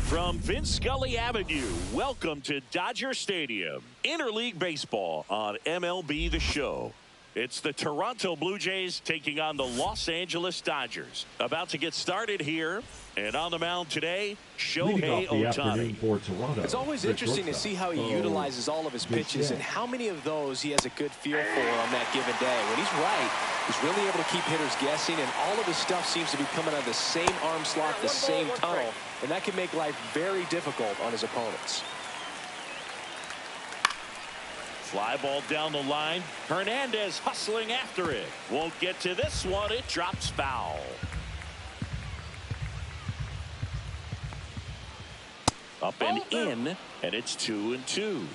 From Vince Scully Avenue, welcome to Dodger Stadium. Interleague Baseball on MLB The Show. It's the Toronto Blue Jays taking on the Los Angeles Dodgers. About to get started here. And on the mound today, Shohei Ohtani. It's always interesting to see how he utilizes all of his pitches and how many of those he has a good feel for on that given day. When he's right, he's really able to keep hitters guessing, and all of his stuff seems to be coming out of the same arm slot, the same tunnel, and that can make life very difficult on his opponents. Fly ball down the line. Hernandez hustling after it. Won't get to this one. It drops foul. Up and in, and it's 2-2.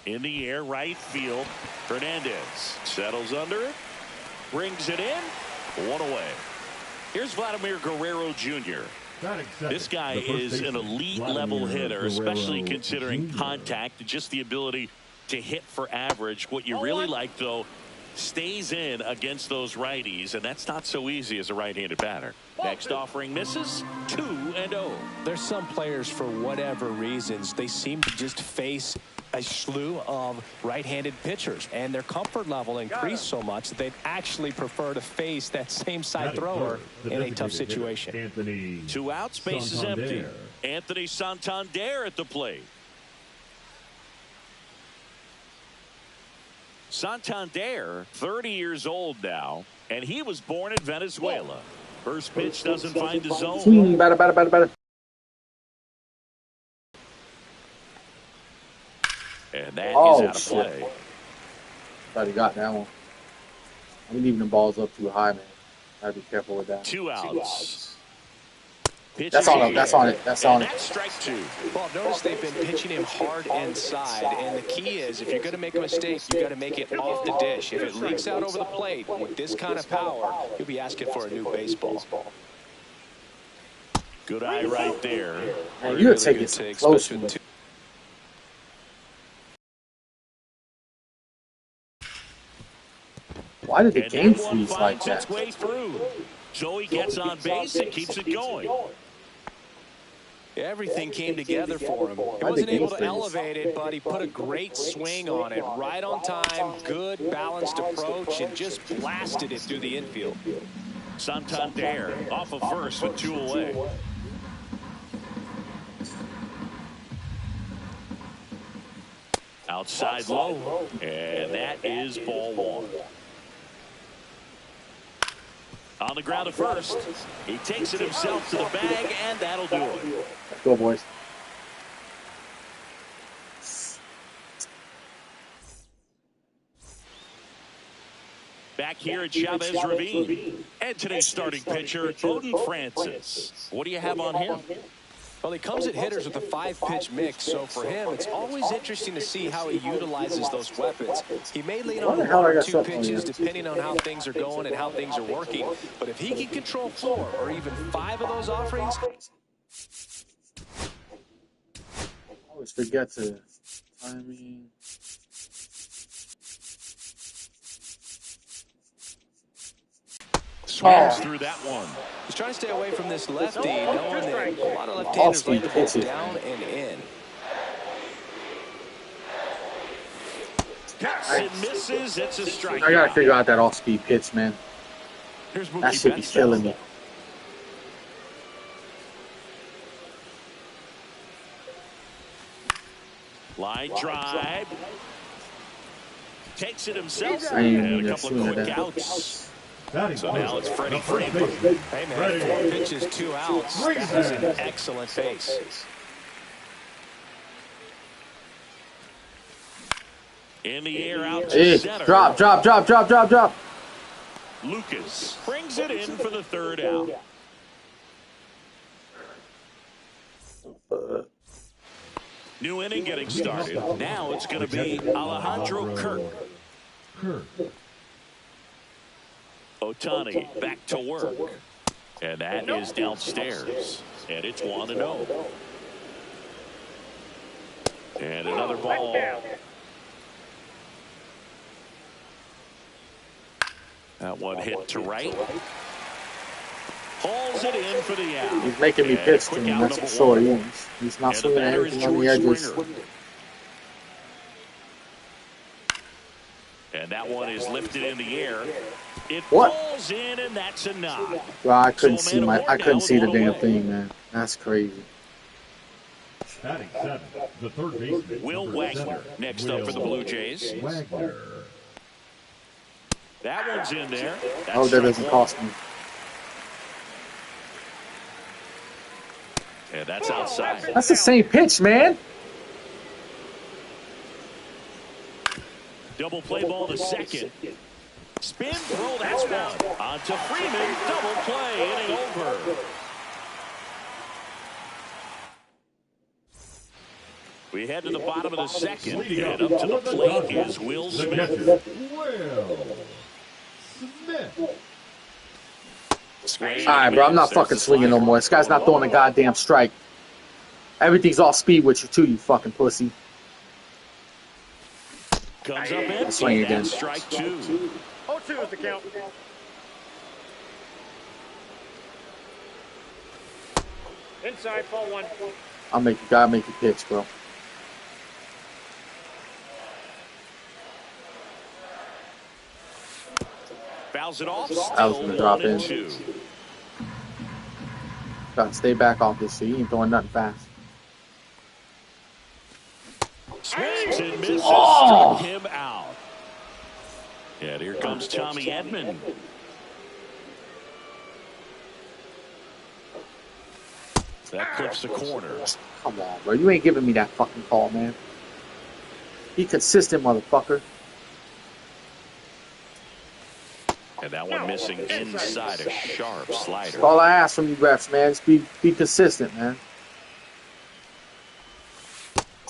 In the air, right field. Hernandez settles under it, brings it in, one away. Here's Vladimir Guerrero Jr. This guy is an elite level hitter, especially considering contact and just the ability to hit for average. What you really like, though, stays in against those righties, and that's not so easy as a right-handed batter. Next offering misses, 2-0. There's some players, for whatever reasons, they seem to just face a slew of right-handed pitchers, and their comfort level increased so much that they'd actually prefer to face that same side thrower in a tough situation. 2 outs, base is empty. Anthony Santander at the plate. Santander, 30 years old now, and he was born in Venezuela. First pitch doesn't find the zone. Batter. And that is out of play. Thought he got that one. I'm leaving the balls up too high, man. Gotta be careful with that. 2 outs. That's on it. That's on it. That's on it. That's strike 2. Well, notice they've been pitching him hard inside, and the key is if you're going to make a mistake, you got to make it off the dish. If it leaks out over the plate with this kind of power, you'll be asking for a new baseball. Good eye right there. Man, you're taking it close. Why did the game freeze like that? Way through. Joey gets on base and keeps it going. Everything came together for him. He wasn't able to elevate it, but he put a great swing on it. Right on time, good balanced approach, and just blasted it through the infield. Santander off of first with 2 away. Outside low, and that is ball 1. On the ground at first. He takes it himself to the bag, and that'll do it. Let's go, boys. Back here at Chavez Ravine. And today's starting pitcher, Bowden Francis. What do you have on him? Well, he comes at hitters with a 5-pitch mix, so for him, it's always interesting to see how he utilizes those weapons. He may lean on 1 or 2 pitches depending on how things are going and how things are working, but if he can control 4 or even 5 of those offerings. I always forget to timing. swings through that one. He's trying to stay away from this lefty, knowing that a lot of left-handers like to pull down and in. It misses. It's a strike. I gotta figure out that off-speed pitch, man. That should be killing me. Line drive. Takes it himself. And a couple of quick outs. So now it's Freddie Freeman. Hey, man, 4 pitches, 2 outs. That is an excellent base. In the air, out to center. Drop. Lucas brings it in for the 3rd out. New inning getting started. Now it's going to be Alejandro Kirk. Ohtani back to work. And that is downstairs. And it's 1-0. And another ball. That one hit to right. Hauls it in for the out. He's making me pitch to him, that's for sure. He's not swinging anything on the edges. And that one is lifted in the air. It falls in, and that's a knock. Well, I couldn't see the damn thing, man. That's crazy. Batting 7, the 3rd baseman. Will Wagner next up for the Blue Jays. That one's in there. Oh, that doesn't cost me. And that's outside. That's the same pitch, man. Double play ball to second. Spin throw, that's one. On to Freeman, double play, inning over. We head to the bottom of the second, and up to the plate is Will Smith. Alright, bro, I'm not fucking swinging no more. This guy's not throwing a goddamn strike. Everything's off speed with you, too, you fucking pussy. Comes up empty. Swing again. Strike 2. 0-2 is the count. Inside, ball 1. Gotta make you pitch, bro. Fouls it off. I was gonna drop in. 2. Gotta stay back off this shit. He ain't throwing nothing fast. Swings and misses. Struck him out. And here comes Tommy Edman. That clips the corner. Come on, bro. You ain't giving me that fucking call, man. Be consistent, motherfucker. And that one missing inside a sharp slider. That's all I ask from you refs, man. Just be consistent, man.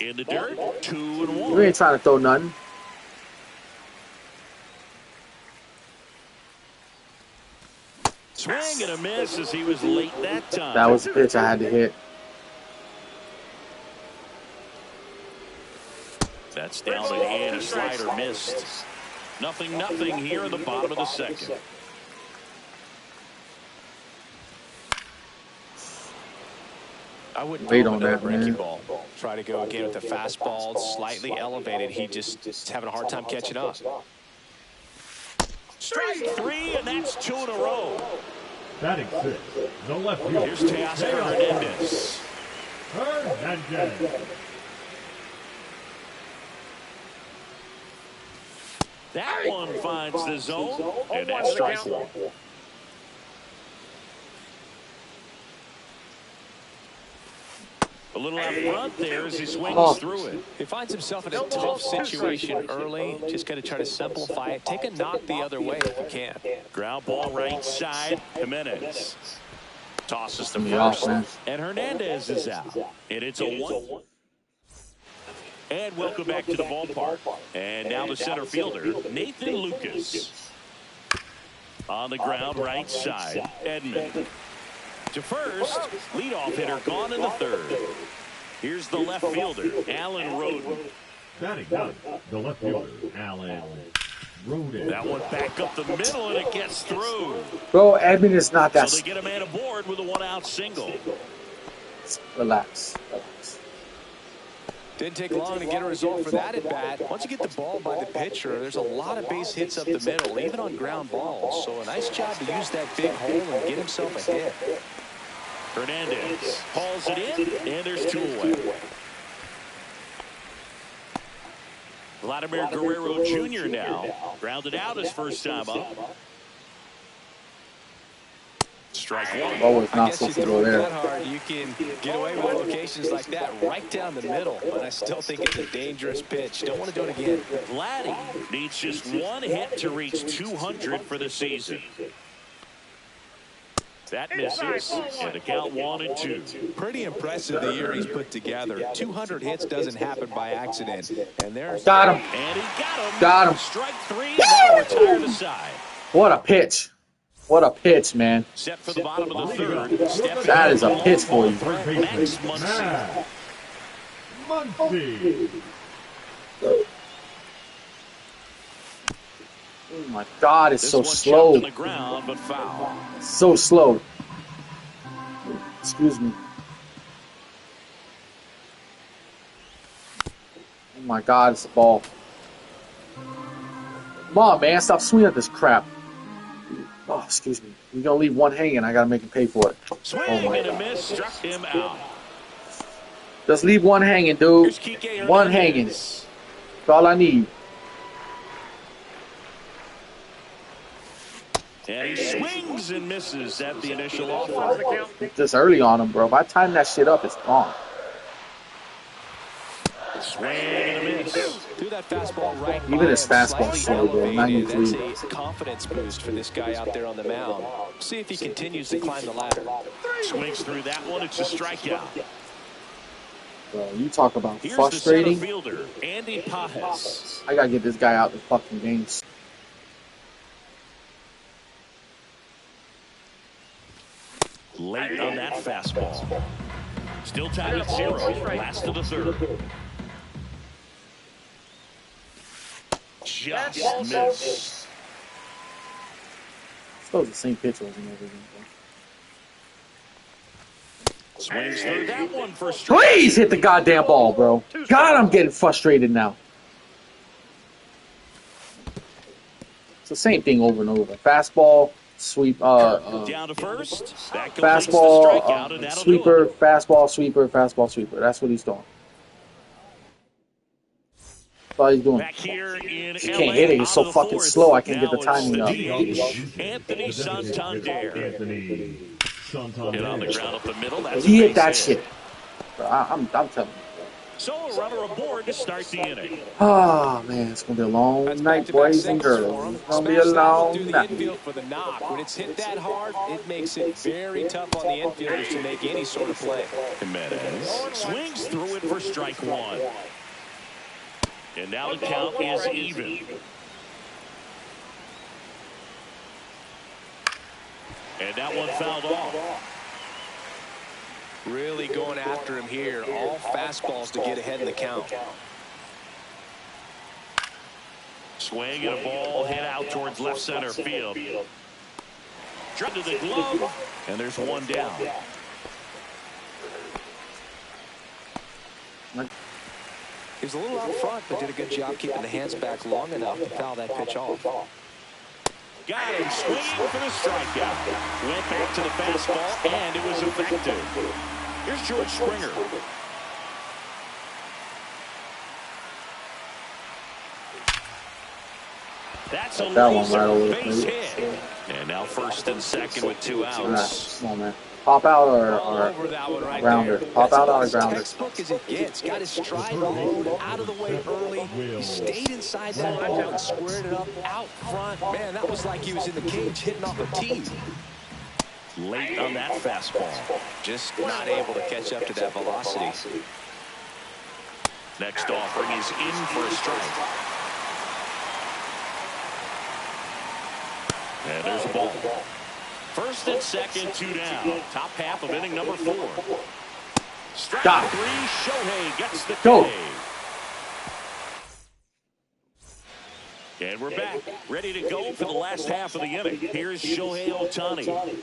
In the dirt, 2-1. You ain't trying to throw nothing. Swing and a miss as he was late that time. That was the pitch I had to hit. That's down and in. A slider missed. 0-0 here in the bottom of the second. I wouldn't wait throw on another that, breaking man. ball. Try to go again with the fastball slightly elevated. He just having a hard time catching up. Strike 3, and that's 2 in a row. Batting 6, the left fielder. Here's Teoscar Hernandez. That one finds the zone, and that's strike 1. A little out front there as he swings through it. He finds himself in a tough situation early. Just got to try to simplify it. Take a knock the other way if you can. Ground ball right side. Jimenez tosses to first, and Hernandez is out. And it's a 1. And welcome back to the ballpark. And now the center fielder, Nathan Lucas. On the ground right side, Edman. To first, leadoff hitter gone in the 3rd. Here's the left fielder, Alan Roden. Batting 9, the left fielder, Alan Rodon. That one back up the middle, and it gets through. Bro, Edman is not that. So they get a man aboard with a one-out single. Relax. Didn't take long to get a result for that at bat. Once you get the ball by the pitcher, there's a lot of base hits up the middle, even on ground balls. So a nice job to use that big hole and get himself a hit. Hernandez hauls it in, and there's 2 away. Vladimir Guerrero Jr. now grounded out his first time up. Strike one. Ball was I not guess you supposed to throw go it there. that hard, you can get away with locations like that right down the middle. But I still think it's a dangerous pitch. Don't want to do it again. Vladdy needs just 1 hit to reach 200 for the season. That misses, and the count 1-2. Pretty impressive the year he's put together. 200 hits doesn't happen by accident. And there's Got him. And he got him. Got him. Strike 3, now retired aside. What a pitch. What a pitch, man. Set for the bottom of the third. Step That is a pitch for you. Third Max baseman, Muncy. Matt Muncy. Oh my God, it's This so one slow. chopped on the ground, but foul. So slow. Excuse me. Oh my God, it's a ball. Come on, man. Stop swinging at this crap. Oh, excuse me. You're going to leave one hanging. I got to make him pay for it. Swing Oh my and a God. miss, struck him out. Just leave one hanging, dude. Here's Kike One Hernandez. hanging. That's all I need. And he swings and misses at the initial Ball offer. the count. Just early on him, bro. If I time that shit up, it's gone. Swing and a miss. threw that fastball right Even by his him, fastball's slightly slow, bro. elevated. 93. That's a confidence boost for this guy out there on the mound. See if he continues to climb the ladder. Swings through that one. It's a strikeout. Bro, you talk about Here's frustrating. the center fielder, Andy Pajes. I got to get this guy out the fucking games. Late on that fastball. Still tied at 0. Last of the third. Just missed. Still the same pitch over and over again, bro. Swings through that one for strike. Please hit the goddamn ball, bro. God, I'm getting frustrated now. It's the same thing over and over. Fastball, sweep, Down to first. That completes the fastball, strikeout, and that'll sweeper, do it. fastball, sweeper, fastball, sweeper. That's what he's doing. That's all he's doing. Back here in He LA, can't hit it. He's out so of the fucking fourth. slow. I can't get the Now timing up. it's Anthony Santander. Anthony Hit on the Santander. ground up the middle. That's He a hit that base shit. Bro, I'm telling you. So a runner aboard to start the inning. Oh, man, it's going to be a long That's night, back-to-back boys and singles for girls. him. It's going to be Smash a that one long through the night. infield for the knock. When it's hit that hard, it makes it very tough on the infielders to make any sort of play. Jimenez swings through it for strike one. And now the count is even. And that one fouled off. Really going after him here. All fastballs to get ahead in the count. Swing and a ball hit out towards left center field. Drop to the glove, and there's one down. He was a little out front, but did a good job keeping the hands back long enough to foul that pitch off. Got him swinging for the strikeout. Went back to the fastball, and it was effective. Here's George Springer. That's a That one right over the base plate. hit. And now first and second with 2 All right, outs. come on, man. Pop out All or over that one right grounder. there. Pop out or That's grounder. textbook as it gets. Got his stride load out of the way early. He stayed inside that ball and squared it up out front. Man, that was like he was in the cage hitting off a tee. Late on that fastball. Just not able to catch up to that velocity. Next offering is in for a strike. And there's a ball. First and second, 2 down. Top half of inning number 4. Strike Got it. 3. Shohei gets the Go. K. And And we're back, ready to go for the last half of the inning. Here's Shohei Ohtani.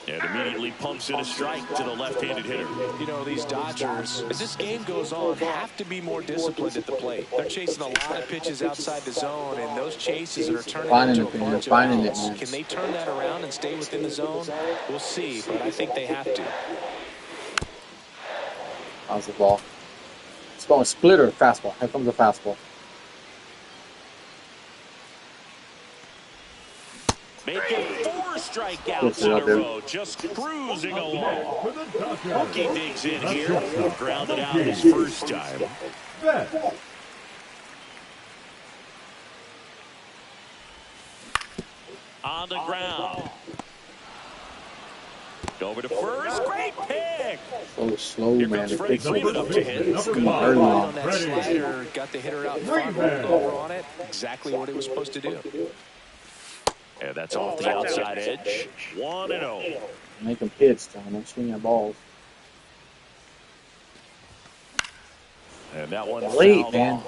And immediately pumps in a strike to the left-handed hitter. You know, these Dodgers, as this game goes on, have to be more disciplined at the plate. They're chasing a lot of pitches outside the zone, and those chases are turning into a bunch of outs. Can they turn that around and stay within the zone? We'll see, but I think they have to. How's the ball? It's going splitter, fastball. Here comes the fastball. Making 4 strikeouts in a row, just cruising along. Mookie digs in here, grounded out his first time. On the ground. Over to first, great pick. So slow, man. It Freddie Freeman up to hit. Early On that slider, got the hitter out in front, over on it. Exactly what it was supposed to do. And that's off the outside edge. 1-0. Make them hits, John. Don't swing at balls. And that one late, man.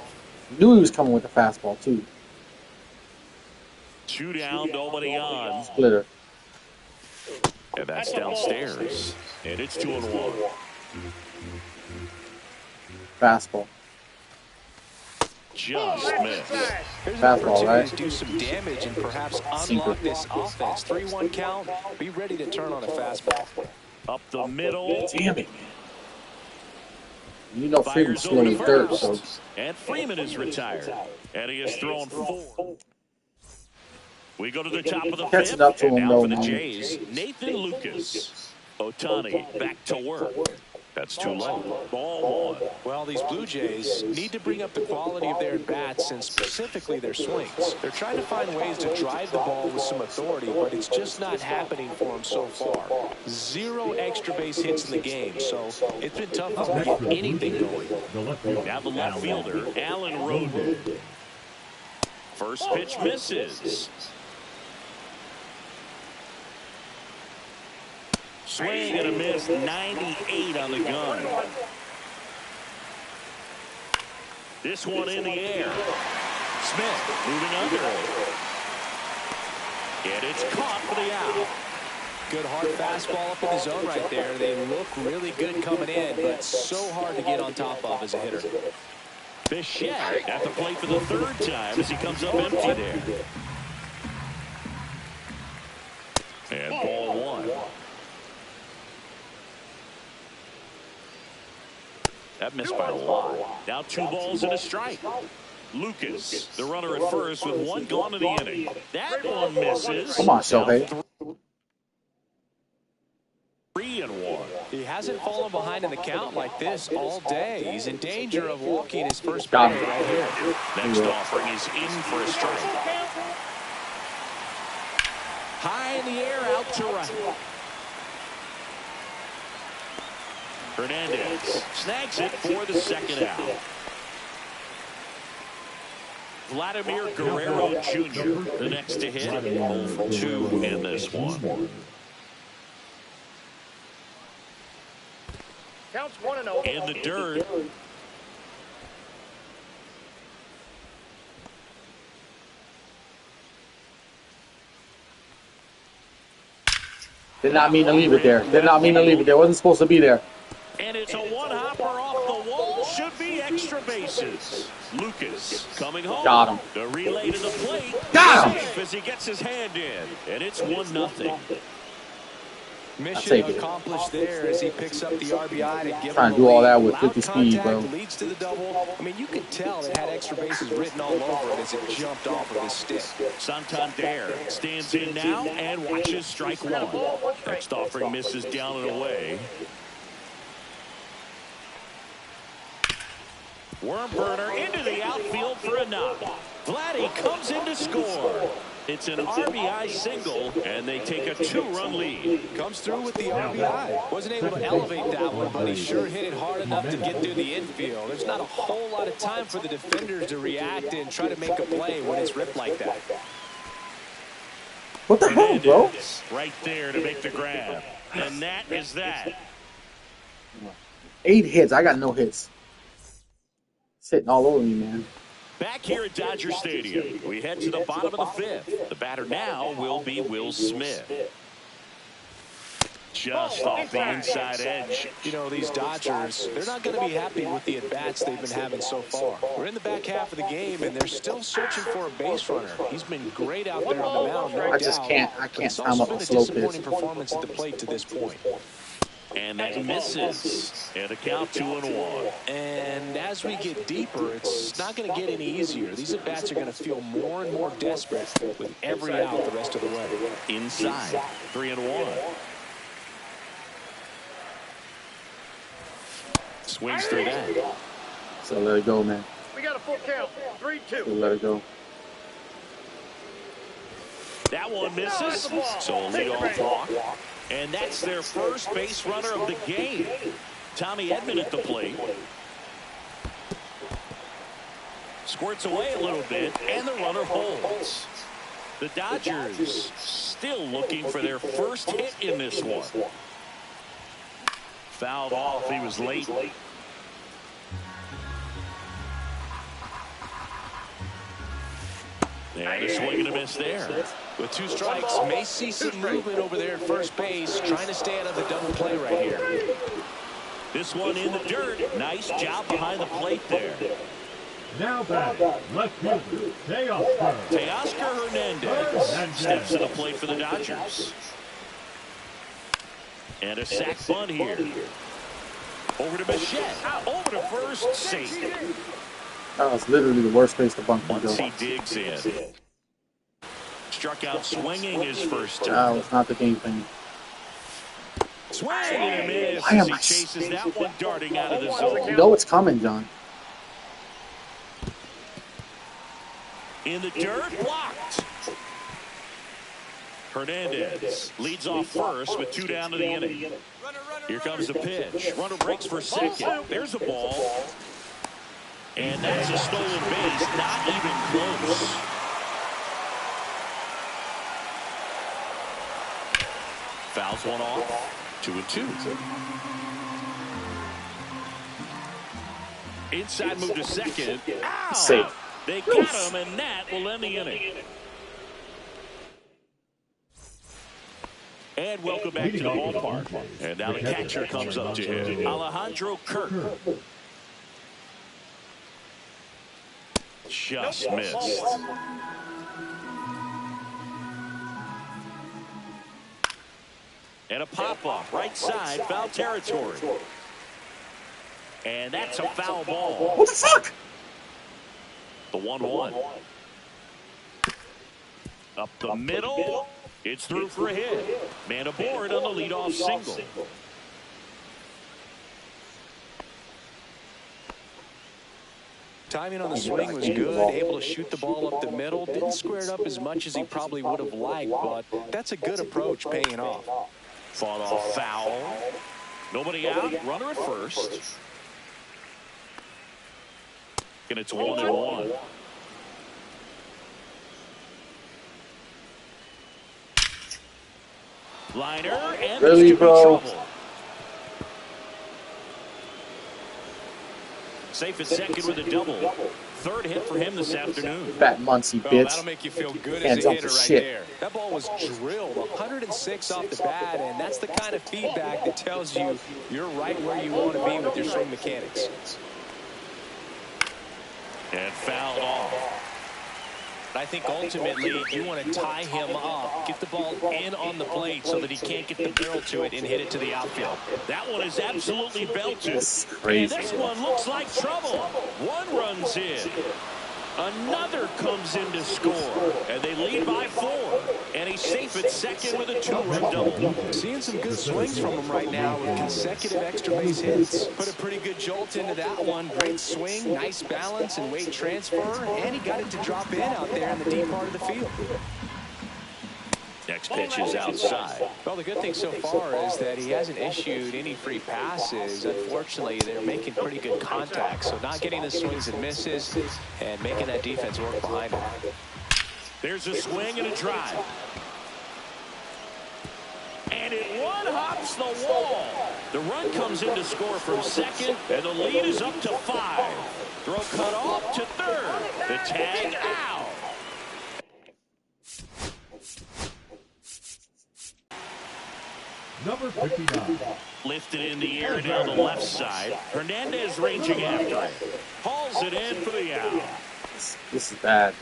Knew he was coming with the fastball too. 2 down, nobody on. Splitter. And that's downstairs. And it's 2-1. Fastball. Just missed. There's an Fastball, opportunity right? to do some damage and perhaps unlock this offense. 3-1 count. Be ready to turn on a fastball. Up the middle. Damn it, man. You know Freeman's slow as dirt, so. And Freeman is retired. And he has thrown 4. We go to the top of the Catch 5th. it up to And him, now though, for the man. Jays, Nathan Lucas. Ohtani back to work. That's too low. Ball 1. Well, these Blue Jays need to bring up the quality of their bats and specifically their swings. They're trying to find ways to drive the ball with some authority, but it's just not happening for them so far. 0 extra base hits in the game, so it's been tough for them to get anything going. Now the left fielder, Alan Roden. First pitch misses. Swing and a miss, 98 on the gun. This one in the air. Smith moving under it. And it's caught for the out. Good hard fastball up in the zone right there. They look really good coming in, but so hard to get on top of as a hitter. Bichette at the plate for the 3rd time as he comes up empty there. And ball 1. That missed by a lot. Now 2 balls and a strike. Lucas, the runner at first with 1 gone in the inning. That one misses. Come on, Shohei. 3-1. He hasn't fallen behind in the count like this all day. He's in danger of walking his first Got batter him. right here. Next offering is in for a strike. High in the air, out to right. Hernandez snags it for the 2nd out. Vladimir Guerrero Jr., the next to hit. 0 for 2 in this one. Counts 1-0. In the dirt. Did not mean to leave it there. Did not mean to leave it there. Wasn't supposed to be there. And it's a one-hopper off the wall. Should be extra bases. Lucas coming home. Got him. The relay to the plate. Got him. Safe as he gets his hand in. And it's 1-0. Mission accomplished there as he picks up the RBI to give Trying him to do all that with loud 50 speed, bro. contact, leads to the double. I mean, you could tell it had extra bases written all over it as it jumped off of his stick. Santander stands in now and watches strike 1. Next offering misses down and away. Worm burner into the outfield for a knock. Vladdy comes in to score. It's an RBI single, and they take a 2-run lead. Comes through with the RBI. Wasn't able to elevate that one, but he sure hit it hard enough to get through the infield. There's not a whole lot of time for the defenders to react and try to make a play when it's ripped like that. What the hell, bro? Right there to make the grab. And that is that. 8 hits. I got no hits. Sitting all over me, man. Back here at Dodger Stadium, we head to the bottom of the fifth. The batter now will be Will Smith. Just off the inside edge. You know, these Dodgers, they're not going to be happy with the at-bats they've been having so far. We're in the back half of the game, and they're still searching for a base runner. He's been great out there on the mound, no I just can't time up the slow pitch. disappointing performance at the plate to this point. And that misses. And a count 2-1. And as we get deeper, it's not going to get any easier. These at-bats are going to feel more and more desperate with every out the rest of the way. Inside, 3-1. Swings through that. So let it go, man. We got a full count. 3-2. So let it go. That one misses. So a leadoff walk. And that's their first base runner of the game. Tommy Edman at the plate. Squirts away a little bit, and the runner holds. The Dodgers still looking for their first hit in this one. Fouled off. He was late. And a swing and a miss there. With 2 strikes, may see some movement over there at first base, trying to stay out of the double play right here. This one in the dirt. Nice job behind the plate there. Now batting, left fielder, Teoscar Hernandez steps to the plate for the Dodgers. And a sac bunt here. Over to Bichette. Over to first. Safe. That was literally the worst place to bunt can go. Once he digs in. Struck out swinging his first time. That was not the game plan. Swing and a miss Why as am he I chases that one darting out of the zone. You know it's coming, John. In the dirt, blocked. Hernandez leads off first with 2 down to the inning. Here comes the pitch. Runner breaks for second. There's a ball. And that's a stolen base. Not even close. Fouls one off. 2-2. Inside move to second. Ow! Safe. They got him, and that will end the inning. And welcome back to the ballpark. And now the catcher comes up to him. Alejandro Kirk. Just missed. And a pop-off, right side, foul territory. And that's a foul ball. What the fuck? The 1-1. Up the middle. It's through for a hit. Man aboard on the leadoff single. Timing on the swing was good, able to shoot the ball up the middle. Didn't square it up as much as he probably would have liked, but that's a good approach paying off. Fought off foul. Nobody out. Runner at first. And it's 1-1. Liner and really, bro? Safe at second with a double. Third hit for him this afternoon. Fat Muncie, Oh, bitch. that'll make you feel good Hands as a up hitter for right shit. there. That ball was drilled 106 off the bat, and that's the kind of feedback that tells you you're right where you want to be with your swing mechanics. And fouled off. I think ultimately you want to tie him up, get the ball in on the plate so that he can't get the barrel to it and hit it to the outfield. That one is absolutely belted. This is crazy. And this one looks like trouble. One runs in. Another comes in to score. And they lead by 4. And he's safe at second with a 2-run double. Seeing some good swings from him right now with consecutive extra base hits. Put a pretty good jolt into that one. Great swing, nice balance and weight transfer. And he got it to drop in out there in the deep part of the field. Next pitch is outside. Well, the good thing so far is that he hasn't issued any free passes. Unfortunately, they're making pretty good contact. So not getting the swings and misses and making that defense work behind him. There's a swing and a drive. And it one-hops the wall. The run comes in to score from second, and the lead is up to 5. Throw cut off to third. The tag out. Number 59. Lifted in the air down the left side. Hernandez ranging after it. Hauls it in for the out. This is bad.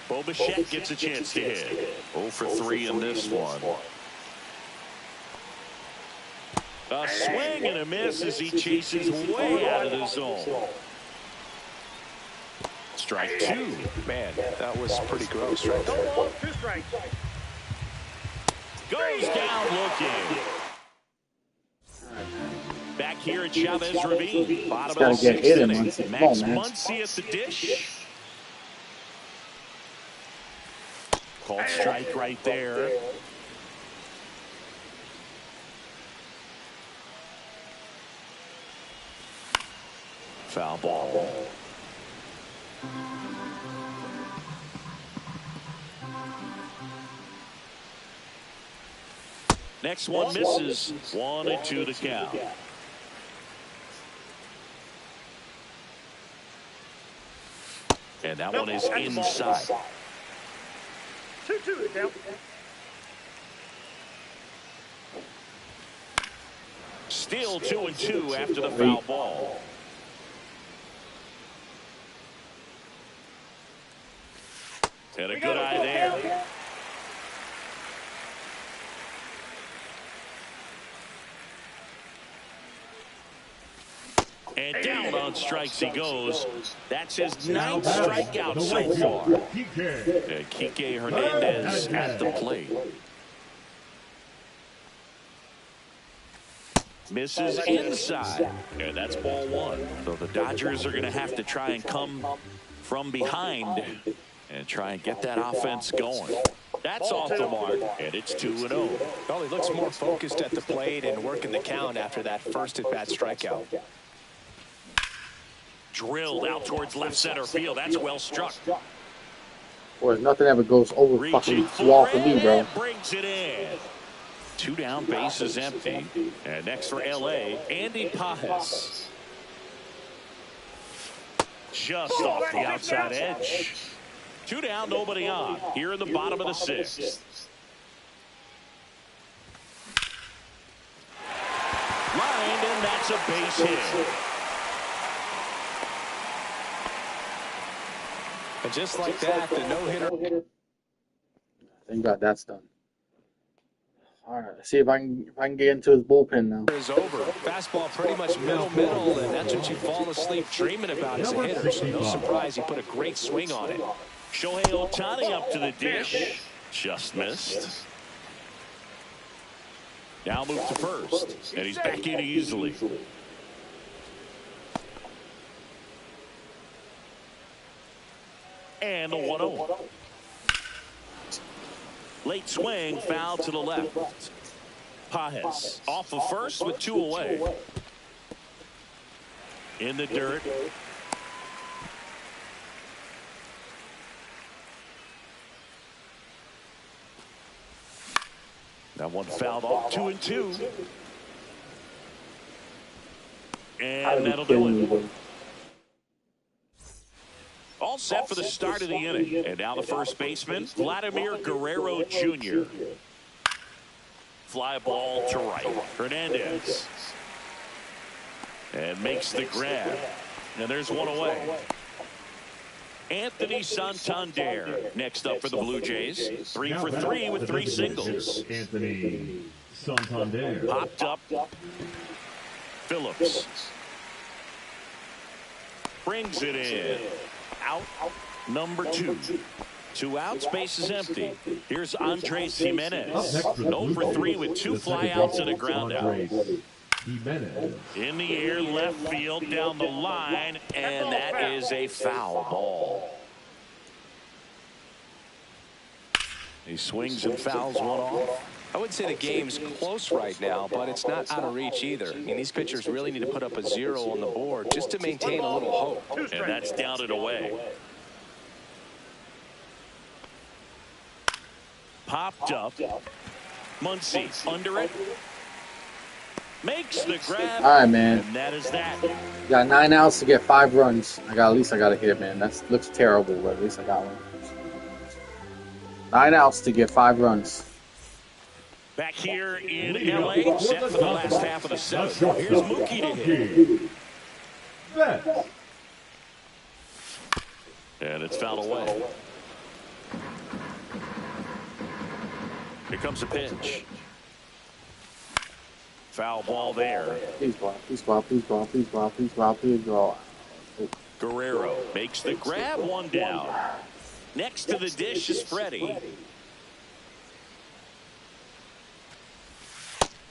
Bo Bichette gets a chance to hit. 0 for 3 in this one. A swing and a miss as he chases way out of the zone. Strike 2. Man, that was pretty gross right there. 2 strikes. Goes down looking. Back here at Chavez Ravine. Bottom of the 6th inning. Max Muncy at the dish. Called strike right there. Foul ball. Next one misses. 1-2 to count. And that one is inside. 2-2 to count. Still 2-2 after the foul ball. And a good eye there. And down on strikes he goes. That's his 9th strikeout so far. And Kike Hernandez at the plate. Misses inside. And that's ball 1. So the Dodgers are going to have to try and come from behind and try and get that offense going. That's off the mark, and it's 2-0. Well, he looks more focused at the plate and working the count after that first at-bat strikeout. Drilled out towards left center field. That's well struck. Boy, nothing ever goes over fucking wall for me, bro. Brings it in. 2 down, base is empty. And next for LA, Andy Pages. Just off the outside edge. 2 down, nobody on. Here in the bottom of the 6th. Lined, and that's a base hit. And just like that, the no-hitter. Thank God that's done. All right, let's see if I can get into his bullpen now. Is over. Fastball pretty much middle, and that's what you fall asleep dreaming about as a hitter. So no surprise, he put a great swing on it. Shohei Ohtani up to the dish. Just missed. Now move to first, and he's back in easily. And a 1-0. Late swing, foul to the left. Pages off of first with 2 away. In the dirt. That one fouled off. 2-2. And that'll do it. All set for the start of the inning. And now the first baseman, Vladimir Guerrero Jr. Fly ball to right. Hernandez. And makes the grab. And there's 1 away. Anthony Santander next up for the Blue Jays. 3 for 3 with 3 singles. Anthony Santander. Popped up. Phillips. Brings it in. Out. Number 2. 2 outs, base is empty. Here's Andres Jimenez. 0 for 3 with 2 flyouts and a ground out. In the air, left field, down the line, and that is a foul ball. He swings and fouls one off. I would say the game's close right now, but it's not out of reach either. I mean, these pitchers really need to put up a 0 on the board just to maintain a little hope. And that's down and away. Popped up. Muncy under it. Makes the grab. All right, man. And that is that. Got 9 outs to get 5 runs. At least I got a hit, man. That looks terrible, but at least I got one. 9 outs to get 5 runs. Back here in LA, set for the last half of the 7th. Here's Mookie to hit. And it's fouled away. Here comes a pitch. Foul ball there. Please go out, please go out, please go out, please go out, please go out, please go out. Guerrero makes the grab, 1 down. Next to the dish is Freddie.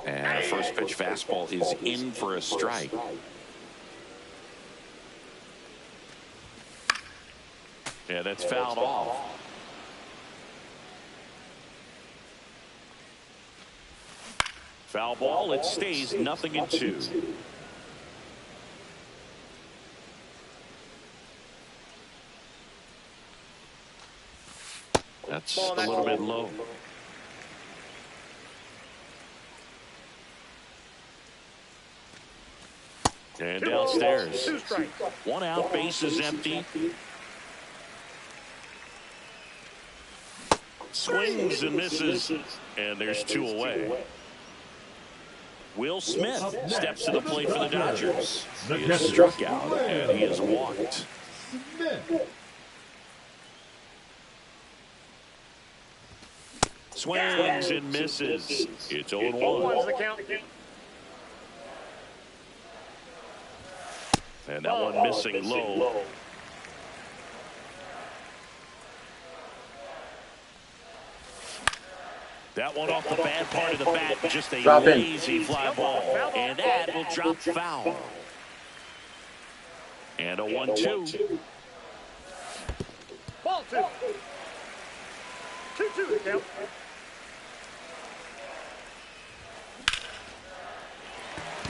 And the first pitch fastball is in for a strike. Yeah, that's fouled off. Foul ball, it stays 0-2. That's a little bit low. And downstairs. 1 out, bases empty. Swings and misses, and there's 2 away. Will Smith steps to the plate for the Dodgers. He is struck out, and he is walked. Swings and misses. It's 0-1. And that one missing low. That one off the bad part of the bat, just a lazy fly ball. And that will drop foul. And a 1-2. Ball 2. 2-2 the count.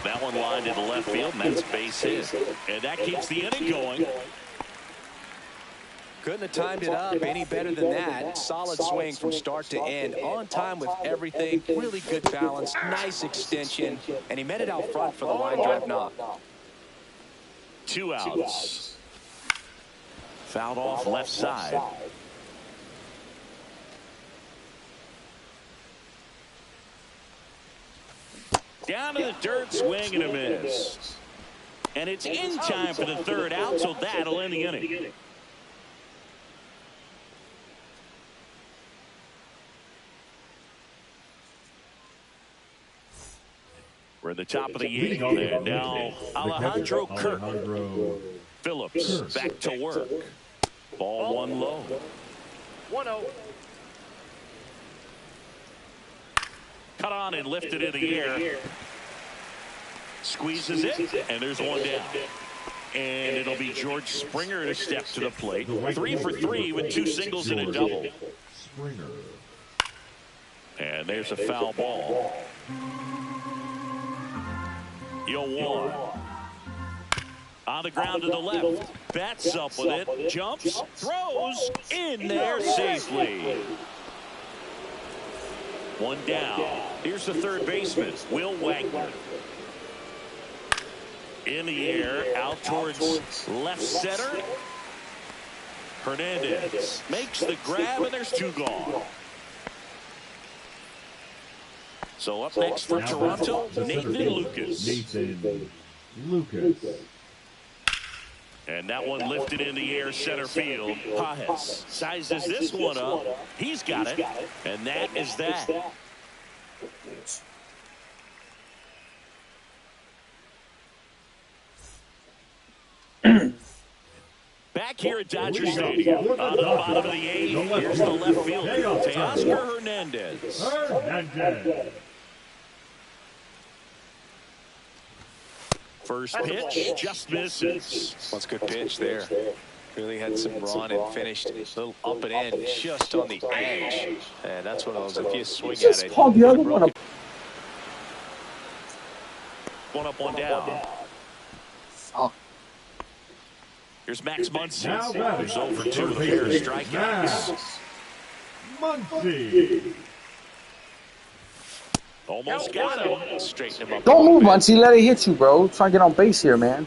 That one lined into left field, and that's base hit. And that keeps the inning going. Couldn't have timed it up any better than that. Solid swing from start to end. On time with everything. Really good balance. Nice extension. And he met it out front for the line drive knock. 2 outs. Fouled off left side. Down to the dirt, swing and a miss. And it's in time for the 3rd out, so that'll end the inning. We're at the top of the 8th, and now Alejandro Kirk. Phillips back to work. Ball 1 low. 1-0. Cut on and lifted in the air. Squeezes it, and there's 1 down. And it'll be George Springer to step to the plate. 3 for 3 with 2 singles and a double. And there's a foul ball. 0-1. On the ground to the left. Bats up with it. Jumps. Throws. In there safely. 1 down. Here's the 3rd baseman, Will Wagner. In the air, out towards left center. Hernandez makes the grab, and there's 2 gone. So up next for Toronto, Nathan Lucas. And that one lifted in the air, center field. Pages sizes this one up. He's got it. And that is that. Back here at Dodger Stadium, on the bottom of the 8th, here's the left fielder, Teoscar Hernandez. First pitch just misses. That's a good pitch there. Really had some run and finished a little up and in just on the edge. And that's one of those, if you swing at it. Called the other one up. 1 up, 1 down. Oh. Here's Max Muncy, who's over 2 with a pair of strikeouts. Muncy. Almost got him. Straighten him up. Don't move, Muncie. Let it hit you, bro. Trying to get on base here, man.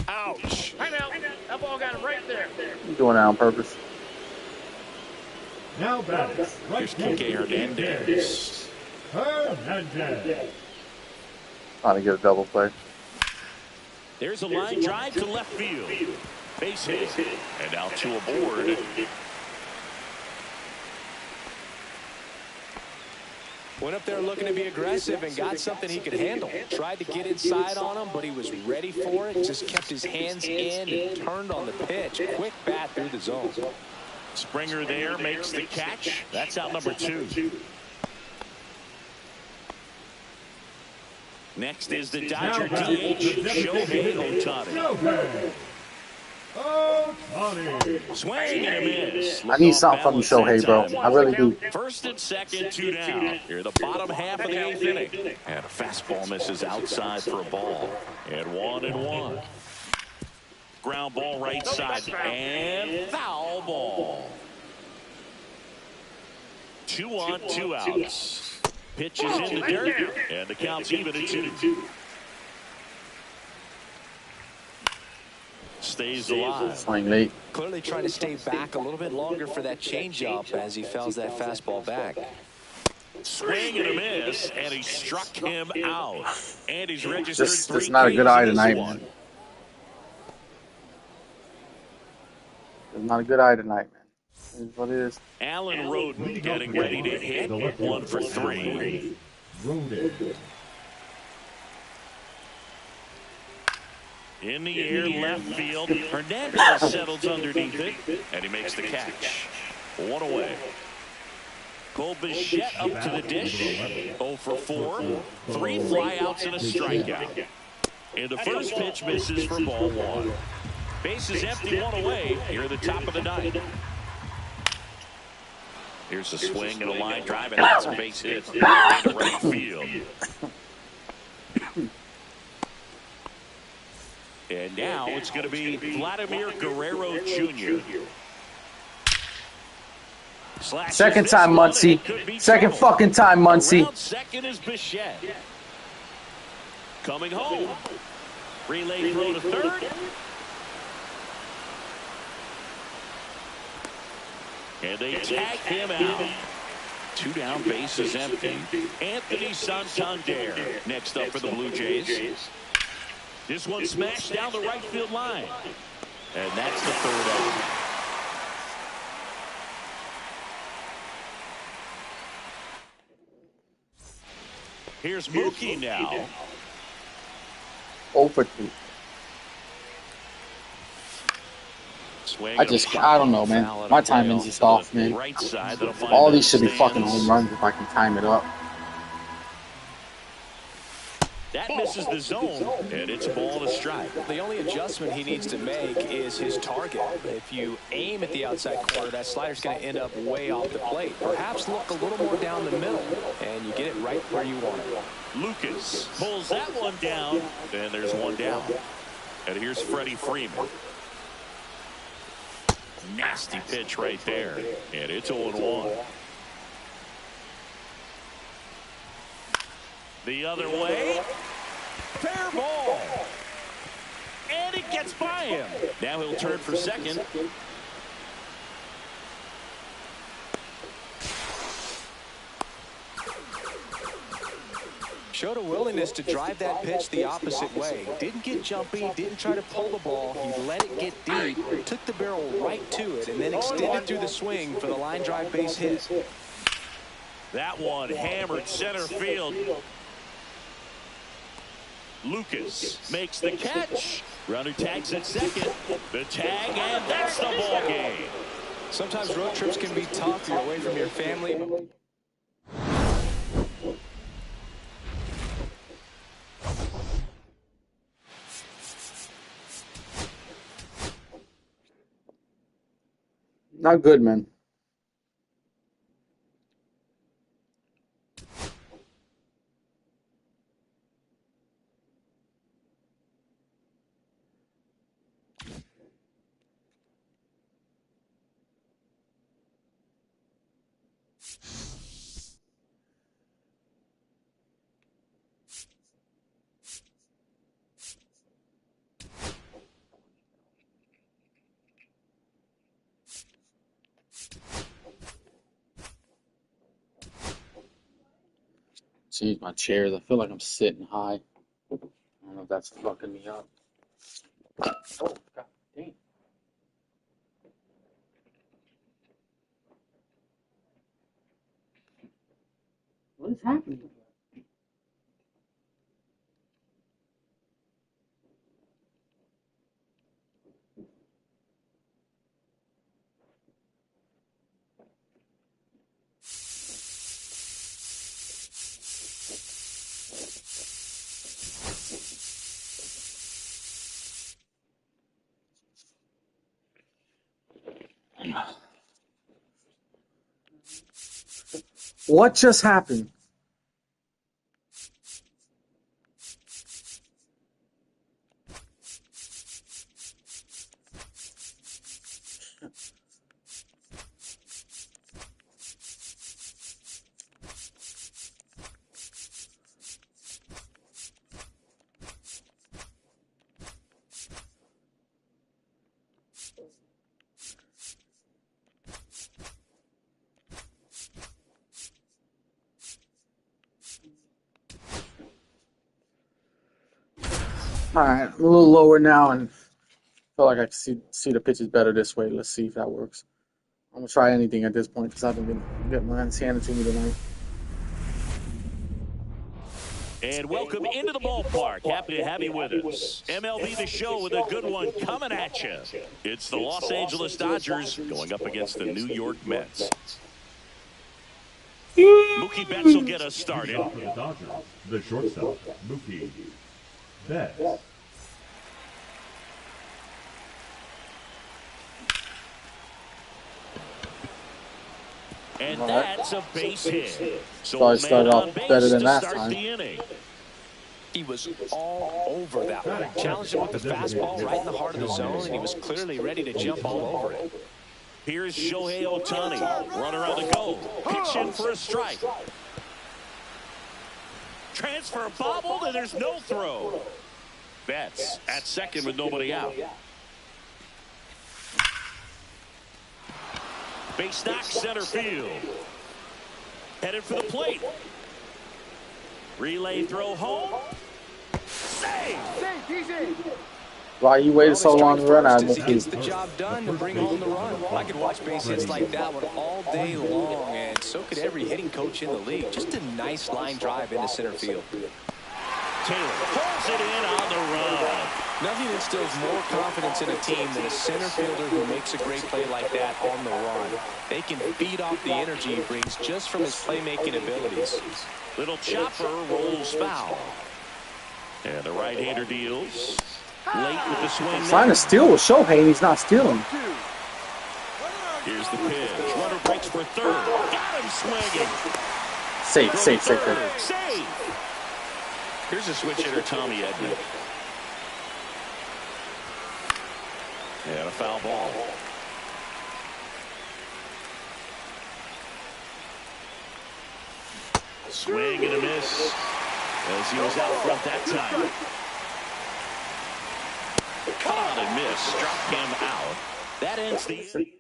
Ouch. Hey now, that ball got him right there. You doing that on purpose? Now back. Here's Kike Hernandez. Hernandez. Trying to get a double play. There's a line drive to left field. Base hit. And now two aboard. Went up there looking to be aggressive and got something he could handle. Tried to get inside on him, but he was ready for it. Just kept his hands in and turned on the pitch. Quick bat through the zone. Springer there makes the catch. That's out number 2. Next is the Dodger DH, Shohei Ohtani. Swing and a miss. I need something from you, Shohei, bro. I really do. First and second, 2 down. Here, the bottom half of the 8th inning. And a fastball misses outside for a ball. And 1-1. Ground ball right side. And foul ball. 2 on, 2 outs. Pitch is in the dirt. And the count's even at 2. Stays alive. Swing late. Clearly trying to stay back a little bit longer for that changeup as he fouls that fastball back. Swing and a miss, and he struck him out. And he's registered This 3 is not a good Ks eye in this tonight, one. man. It's not a good eye tonight, man. It is what it is. Alan Roden getting ready to hit. 1 for 3. Roden. In the air, left field. Hernandez settles underneath it, and he makes the catch. 1 away. Cole Bichette up to the dish. 0 for 4. 3 flyouts and a strikeout. And the first pitch misses for ball 1. Base is empty, 1 away. Here at the top of the 9th. Here's a swing and a line drive, and that's a base hit into right field. And now it's going to be Vladimir Guerrero Jr. Second time, Muncie. Second fucking time, Muncie. Around second is Bichette. Coming home. Relay throw to third. And they tag him out. 2 down, base is empty. Anthony Santander next up for the Blue Jays. This one smashed down the right field line. And that's the 3rd out. Here's Mookie now. 0 for 2. I don't know, man. My timing's just off, man. All these should be fucking home runs if I can time it up. That misses the zone, and it's a ball to strike. The only adjustment he needs to make is his target. If you aim at the outside corner, that slider's going to end up way off the plate. Perhaps look a little more down the middle, and you get it right where you want it. Lucas pulls that one down, and there's 1 down. And here's Freddie Freeman. Nasty pitch right there, and it's 0-1. The other way. Fair ball. And it gets by him. Now he'll turn for second. Showed a willingness to drive that pitch the opposite way. Didn't get jumpy, didn't try to pull the ball. He let it get deep, took the barrel right to it, and then extended through the swing for the line drive base hit. That one hammered center field. Lucas makes the catch. Runner tags at second. The tag, and that's the ball game. Sometimes road trips can be tough. You're away from your family. Not good, man. Jeez, my chairs. I feel like I'm sitting high. I don't know if that's fucking me up. Oh, God damn. What is happening? What just happened? Alright, a little lower now, and feel like I can see the pitches better this way. Let's see if that works. I'm gonna try anything at this point because I've been getting my hands handed to me tonight. And welcome into the ballpark. Happy to have you with us. MLB The Show with a good one coming at you. It's the Los Angeles Dodgers going up against the New York Mets. Mookie Betts will get us started. For the Dodgers, the shortstop, Mookie Betts. And that's a base hit. So Thought he started off better than last time. He was all over that one. Challenged him with the fastball right in the heart of the zone, and he was clearly ready to jump all over it. Here's Shohei Ohtani. Runner on the go. Pitch in for a strike. Transfer bobbled, and there's no throw. Betts at second with nobody out. Base knock center field. Headed for the plate. Relay throw home. Save! Why you waited so long to run out of He gets the job done to bring home the run. I could watch base hits like that one all day long, and so could every hitting coach in the league. Just a nice line drive into center field. Taylor pulls it in on the run. Nothing instills more confidence in a team than a center fielder who makes a great play like that on the run. They can feed off the energy he brings just from his playmaking abilities. Little chopper rolls foul. And the right-hander deals. Late with the swing. Trying to steal with Shohei, and he's not stealing. Here's the pitch. Runner breaks for third. Got him swinging. Safe. Save. Here's a switch hitter, Tommy Edman. And a foul ball. Swing and a miss as he was out front that time. Caught and missed. Struck him out. That ends the inning.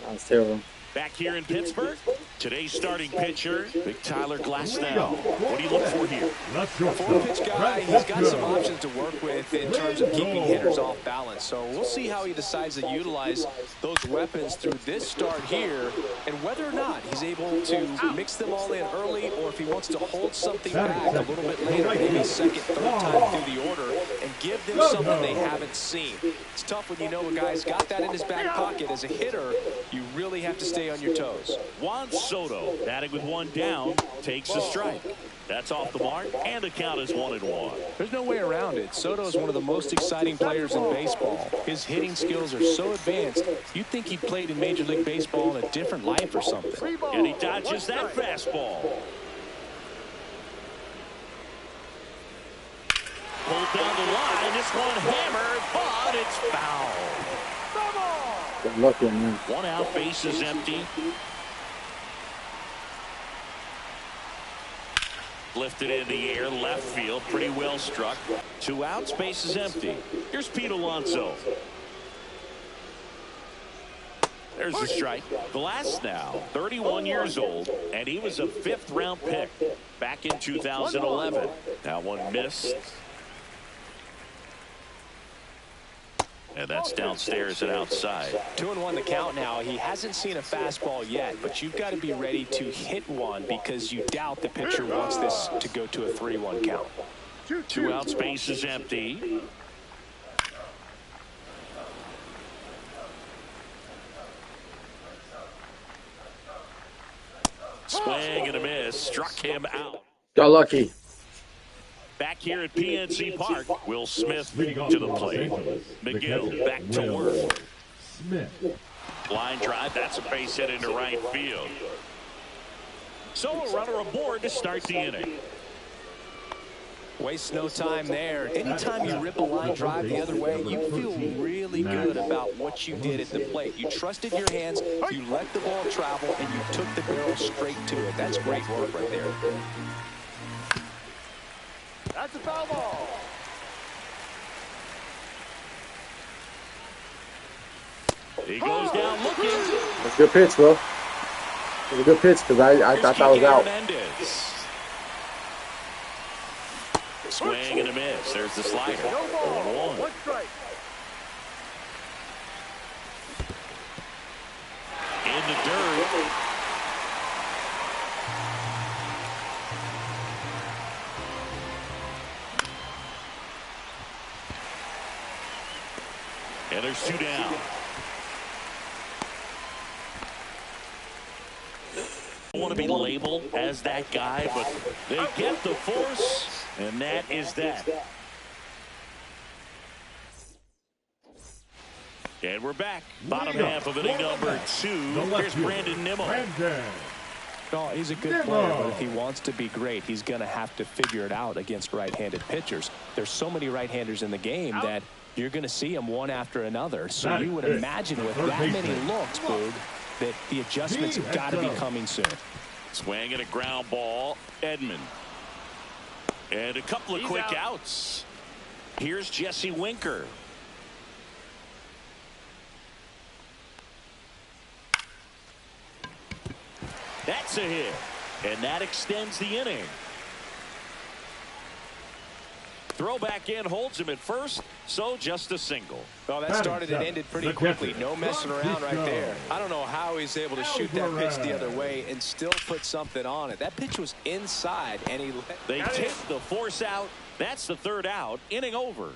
That was terrible. Back here in Pittsburgh, today's starting pitcher, Big Tyler Glasnow. What do you look for here? Four-pitch guy, he's got some options to work with in terms of keeping hitters off balance. So we'll see how he decides to utilize those weapons through this start here, and whether or not he's able to mix them all in early, or if he wants to hold something back a little bit later, maybe second, third time through the order, and give them something they haven't seen. It's tough when you know a guy's got that in his back pocket. As a hitter, you really have to stay on your toes. Juan Soto, batting with one down, takes a strike. That's off the mark, and the count is 1-1. There's no way around it. Soto is one of the most exciting players in baseball. His hitting skills are so advanced, you'd think he played in Major League Baseball in a different life or something. And he dodges that fastball. Pulled down the line, this one hammered, but it's foul. Good luck, man. One out, base is empty. Lifted in the air, left field, pretty well struck. 2 outs, base is empty. Here's Pete Alonso. There's the strike. Glass now 31 years old, and he was a 5th-round pick back in 2011. That one missed. And that's downstairs and outside. 2-1 the count now. He hasn't seen a fastball yet, but you've got to be ready to hit one because you doubt the pitcher wants this to go to a 3-1 count. 2 outs, base is empty. Swing and a miss. Struck him out. Got lucky. Back here at PNC Park, Will Smith to the plate. McGill back to work. Line drive, that's a base hit into right field. So a runner aboard to start the inning. Waste no time there. Anytime you rip a line drive the other way, you feel really good about what you did at the plate. You trusted your hands, you let the ball travel, and you took the barrel straight to it. That's great work right there. That's a foul ball. He goes down looking. That's a good pitch, bro. It was a good pitch because I thought I was out. Swing and a miss. There's the slider. 1-1. 1 strike. In the dirt. And there's 2 down. I want to be labeled as that guy, but they get the force, and that is that. And we're back. Bottom half of inning number 2. Here's Brandon Nimmo. No, he's a good player, but if he wants to be great, he's going to have to figure it out against right-handed pitchers. There's so many right-handers in the game that you're going to see them one after another. So you would imagine with that many looks, Boog, that the adjustments have got to be coming soon. Swing and a ground ball. Edman. And a couple of quick outs. Here's Jesse Winker. That's a hit. And that extends the inning. Throw back in, holds him at first, so just a single. Well, that started and ended pretty quickly. No messing around right there. I don't know how he's able to shoot that pitch the other way and still put something on it. That pitch was inside, and he let... They take the force out. That's the 3rd out. Inning over.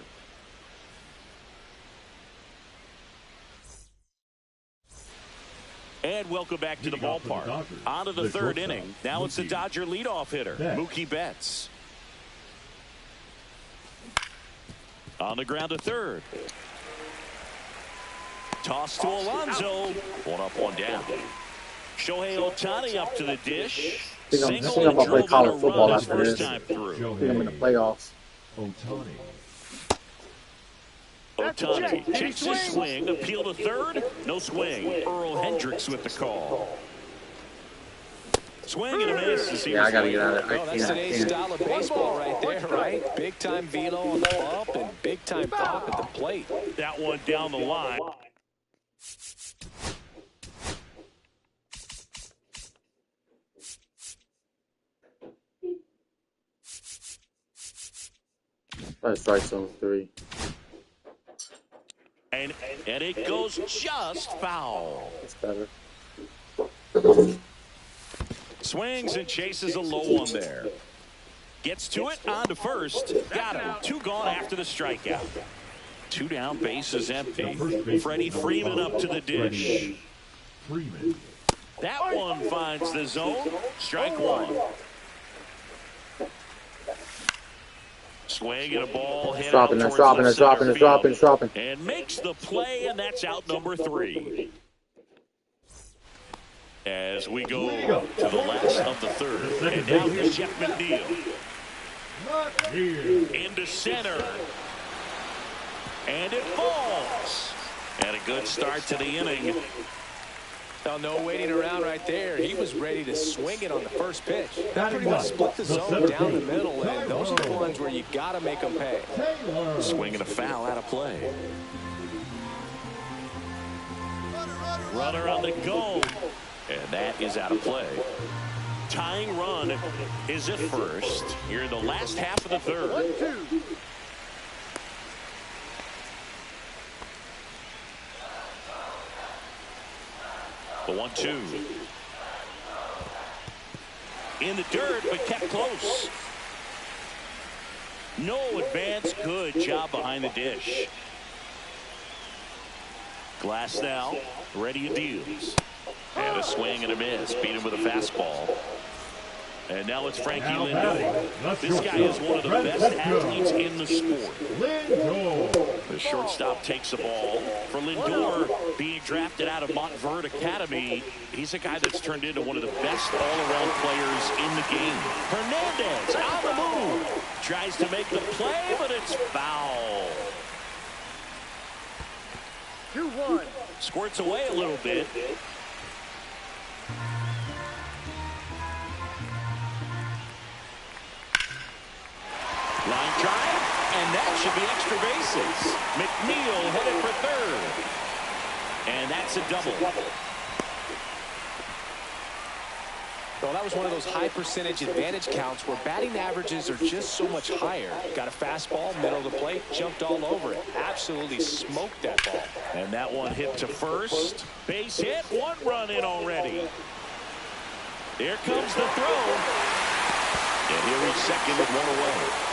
And welcome back to the ballpark. On to the 3rd inning. Now it's the Dodger leadoff hitter, Mookie Betts. On the ground to 3rd. Toss to Alonso. 1 up, 1 down. Shohei Ohtani up to the dish. I think I'm gonna play college football after this. I think I'm in the playoffs. Ohtani checks his swing. Appeal to 3rd. No swing. Earl Hendricks with the call. Swing and a miss. Yeah, I gotta get out of it. Well, that's today's style of baseball right there, right? Big time velo on the bump and big time pop at the plate. That one down the line. That's strike zone 3. And it goes just foul. That's better. Swings and chases a low one there. Gets to it, on to first. Got him. 2 gone after the strikeout. 2 down, bases empty. Freddie Freeman up to the dish. That one finds the zone. Strike 1. Swing and a ball hit out towards left center field. And makes the play, and that's out number 3. As we go to the last of the 3rd. And now here's Jeff McNeil. Into center. And it falls. And a good start to the inning. Well, no waiting around right there. He was ready to swing it on the first pitch. That pretty much split the zone down the middle, and those are the ones where you got to make them pay. Swing and a foul out of play. Runner on the go. And that is out of play. Tying run is at first here in the last half of the third. 1-2. The 1-2. In the dirt, but kept close. No advance. Good job behind the dish. Glass now. Ready to deals. And a swing and a miss. Beat him with a fastball. And now it's Frankie Lindor. This guy is one of the best athletes in the sport. The shortstop takes the ball. For Lindor, being drafted out of Montverde Academy, he's a guy that's turned into one of the best all-around players in the game. Hernandez on the move. Tries to make the play, but it's foul. 2-1. Squirts away a little bit. Line drive, and that should be extra bases. McNeil headed for third. And that's a double. Well, that was one of those high percentage advantage counts where batting averages are just so much higher. Got a fastball, middle of the plate, jumped all over it. Absolutely smoked that ball. And that one hit to first. Base hit, 1 run in already. Here comes the throw. And he'll reach second with 1 away.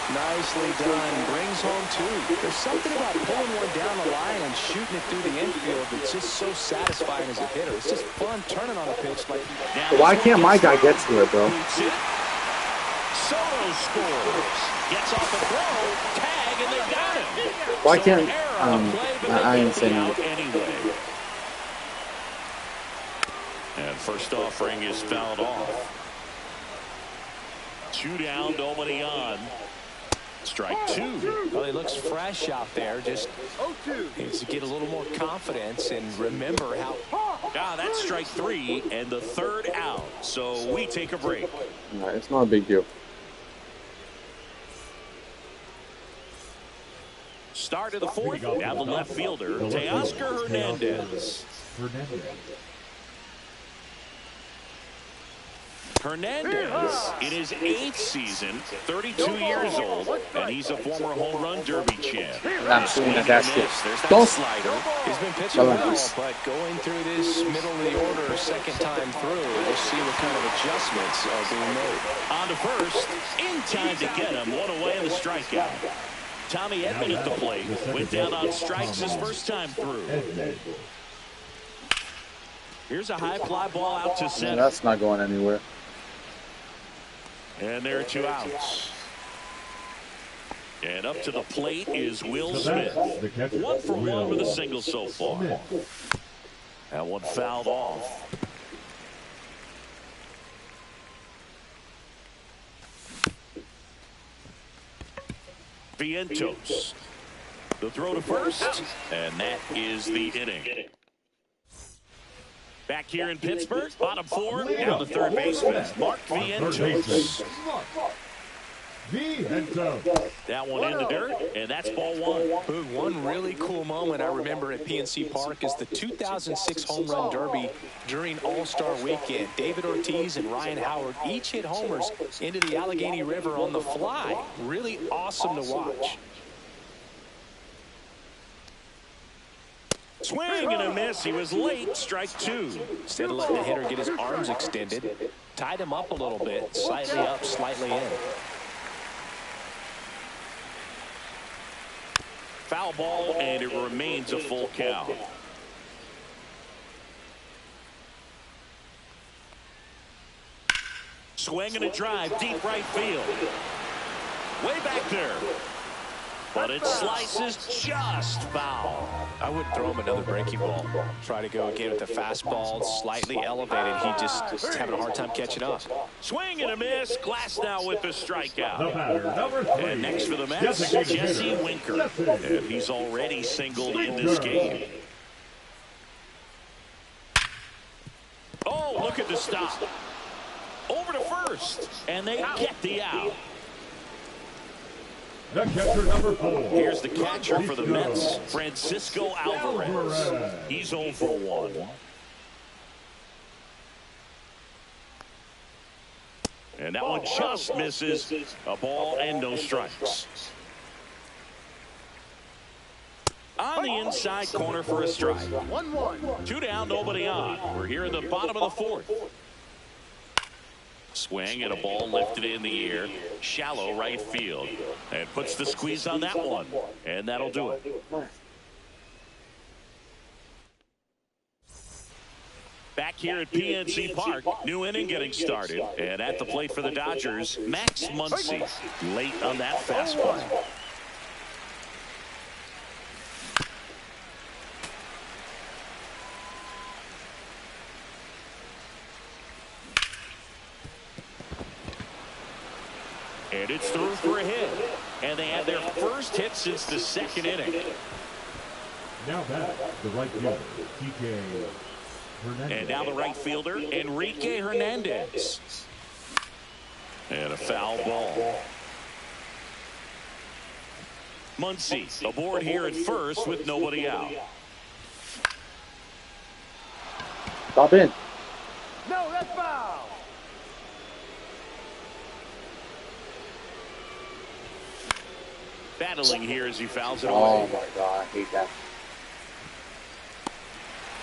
Nicely done. Brings home 2. There's something about pulling one down the line and shooting it through the infield that's just so satisfying as a hitter. It's just fun turning on a pitch like. Why can't my guy get to it, bro? Soto scores. Gets off a throw. Tag, and they got him. Why can't I ain't saying anything. Anyway. And first offering is fouled off. 2 down, nobody on. Strike 2. Well, he looks fresh out there. Just needs to get a little more confidence and remember how. That's strike 3 and the third out. So we take a break. No, it's not a big deal. Start of the fourth. Now the left fielder, Teoscar Hernandez. Hernandez in his 8th season, 32 years old, and he's a former home run derby champ. Absolutely fantastic. There's that slider. He's been pitching well, but going through this middle of the order second time through, we'll see what kind of adjustments are being made. On to first, in time to get him. 1 away in the strikeout. Tommy Edman at the plate. Went down on strikes his first time through. Here's a high fly ball out to center. No, that's not going anywhere. And there are 2 outs. And up to the plate is Will Smith. 1 for 1 with a single so far. That one fouled off. Vientos. The throw to first. And that is the inning. Back here in Pittsburgh, bottom 4, down the third baseman, Mark Vientos. That one in the dirt, and that's ball 1. One really cool moment I remember at PNC Park is the 2006 Home Run Derby during All-Star Weekend. David Ortiz and Ryan Howard each hit homers into the Allegheny River on the fly. Really awesome to watch. Swing and a miss. He was late. Strike 2. Instead of letting the hitter get his arms extended, tied him up a little bit. Slightly up, slightly in. Foul ball, and it remains a full count. Swing and a drive, deep right field. Way back there. But it slices just foul. I wouldn't throw him another breaking ball. Try to go again with the fastball, slightly elevated. He just having a hard time catching up. Swing and a miss. Glass now with the strikeout. Number 3. And next for the Mets, Jesse Winker. And he's already singled in this game. Oh, look at the stop. Over to first. And they get the out. The catcher, number 4. Here's the catcher for the Mets, Francisco Alvarez. He's 0 for 1. And that one just misses. A ball and no strikes. On the inside corner for a strike. 1-1. 2 down, nobody on. We're here in the bottom of the 4th. Swing and a ball lifted in the air. Shallow right field. And puts the squeeze on that one. And that'll do it. Back here at PNC Park, new inning getting started. And at the plate for the Dodgers, Max Muncy. Late on that fastball. And it's through for a hit. And they had their first hit since the 2nd inning. Now back, the right fielder, TK Hernandez. And now the right fielder, Enrique Hernandez. And a foul ball. Muncy aboard here at first with nobody out. Stop in. No, that's foul. Battling here as he fouls it Oh away. my God, I hate that.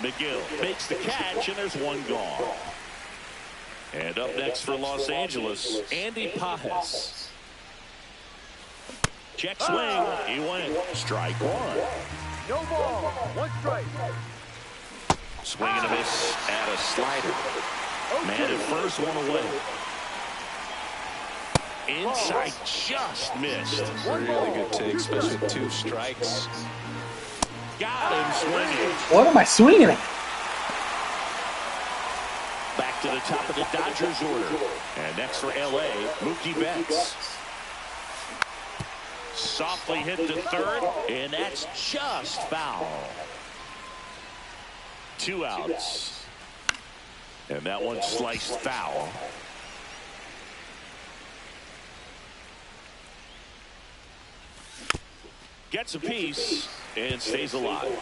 McGill makes the catch, and there's one gone. And up next for Los Angeles, Andy Pages. Check swing. He went. Strike 1. No ball. 1 strike. Swing and a miss at a slider. Man at first, 1 away. Inside just missed. Really good take, especially with 2 strikes. Got him swinging. What am I swinging at? Back to the top of the Dodgers order. And next for LA, Mookie Betts. Softly hit to third, and that's just foul. 2 outs. And that one sliced foul. Gets a piece and stays alive.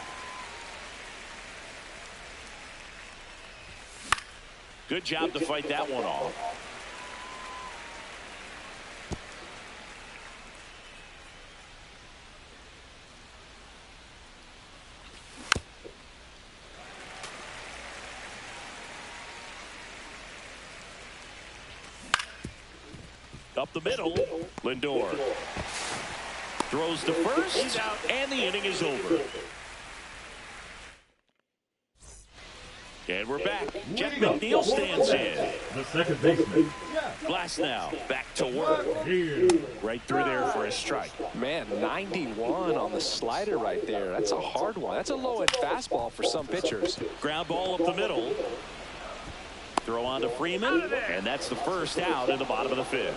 Good job to fight that one off. Up the middle, Lindor. Throws to first, and the inning is over. And we're back. Jeff McNeil stands in. The second baseman. Glasnow back to work. Here. Right through there for a strike. Man, 91 on the slider right there. That's a hard one. That's a low-end fastball for some pitchers. Ground ball up the middle. Throw on to Freeman, and that's the first out in the bottom of the 5th.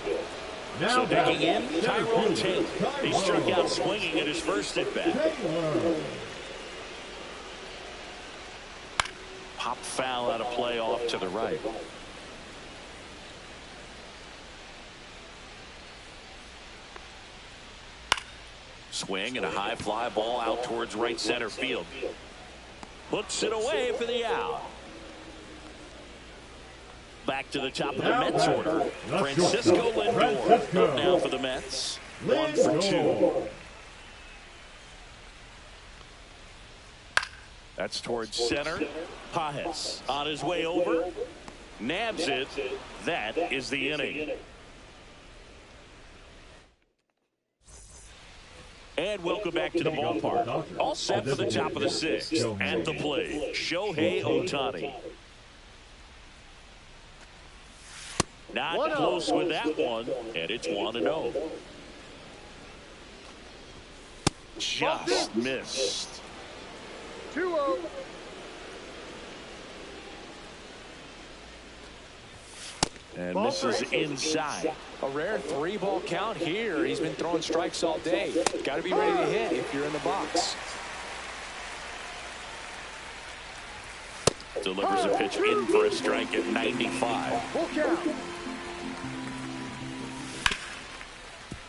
Now So back, digging in, Tyrone Taylor. He struck Tyrone. out swinging at his first at-bat. Taylor. Pop foul out of play off to the right. Swing and a high fly ball out towards right center field. Puts it away for the out. Back to the top of the Mets order. Francisco Lindor up now for the Mets. 1 for 2. That's towards center. Pages on his way over. Nabs it. That is the inning. And welcome back to the ballpark. All set for the top of the 6th. At the plate, Shohei Ohtani. Not close with that one, and it's 1-0. Just missed. 2-0. And misses inside. A rare 3-ball count here. He's been throwing strikes all day. Got to be ready to hit if you're in the box. Delivers a pitch in for a strike at 95. Full count.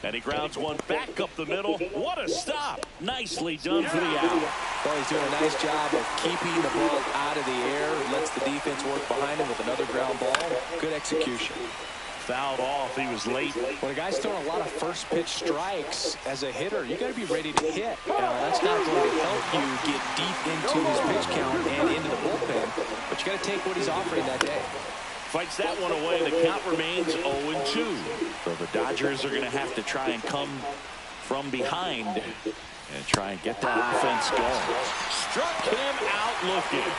And he grounds one back up the middle. What a stop. Nicely done for the out. Well, he's doing a nice job of keeping the ball out of the air. Lets the defense work behind him with another ground ball. Good execution. Fouled off. He was late. When a guy's throwing a lot of first pitch strikes as a hitter, you got to be ready to hit. Now, that's not going to help you get deep into his pitch count and into the bullpen, but you got to take what he's offering that day. Fights that one away. The count remains 0-2. So the Dodgers are going to have to try and come from behind and try and get that offense going. Struck him out looking.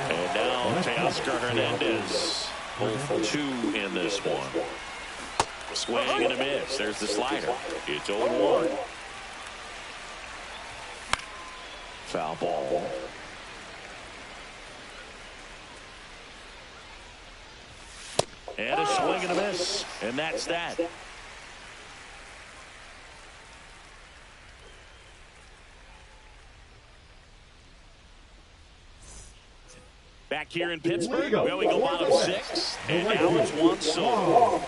And now Teoscar Hernandez. 0 for 2 in this one. Swing and a miss. There's the slider. It's 0-1. Foul ball. And a swing and a miss. And that's that. Back here in Pittsburgh, well, we go bottom 6. And now it's Juan Soto.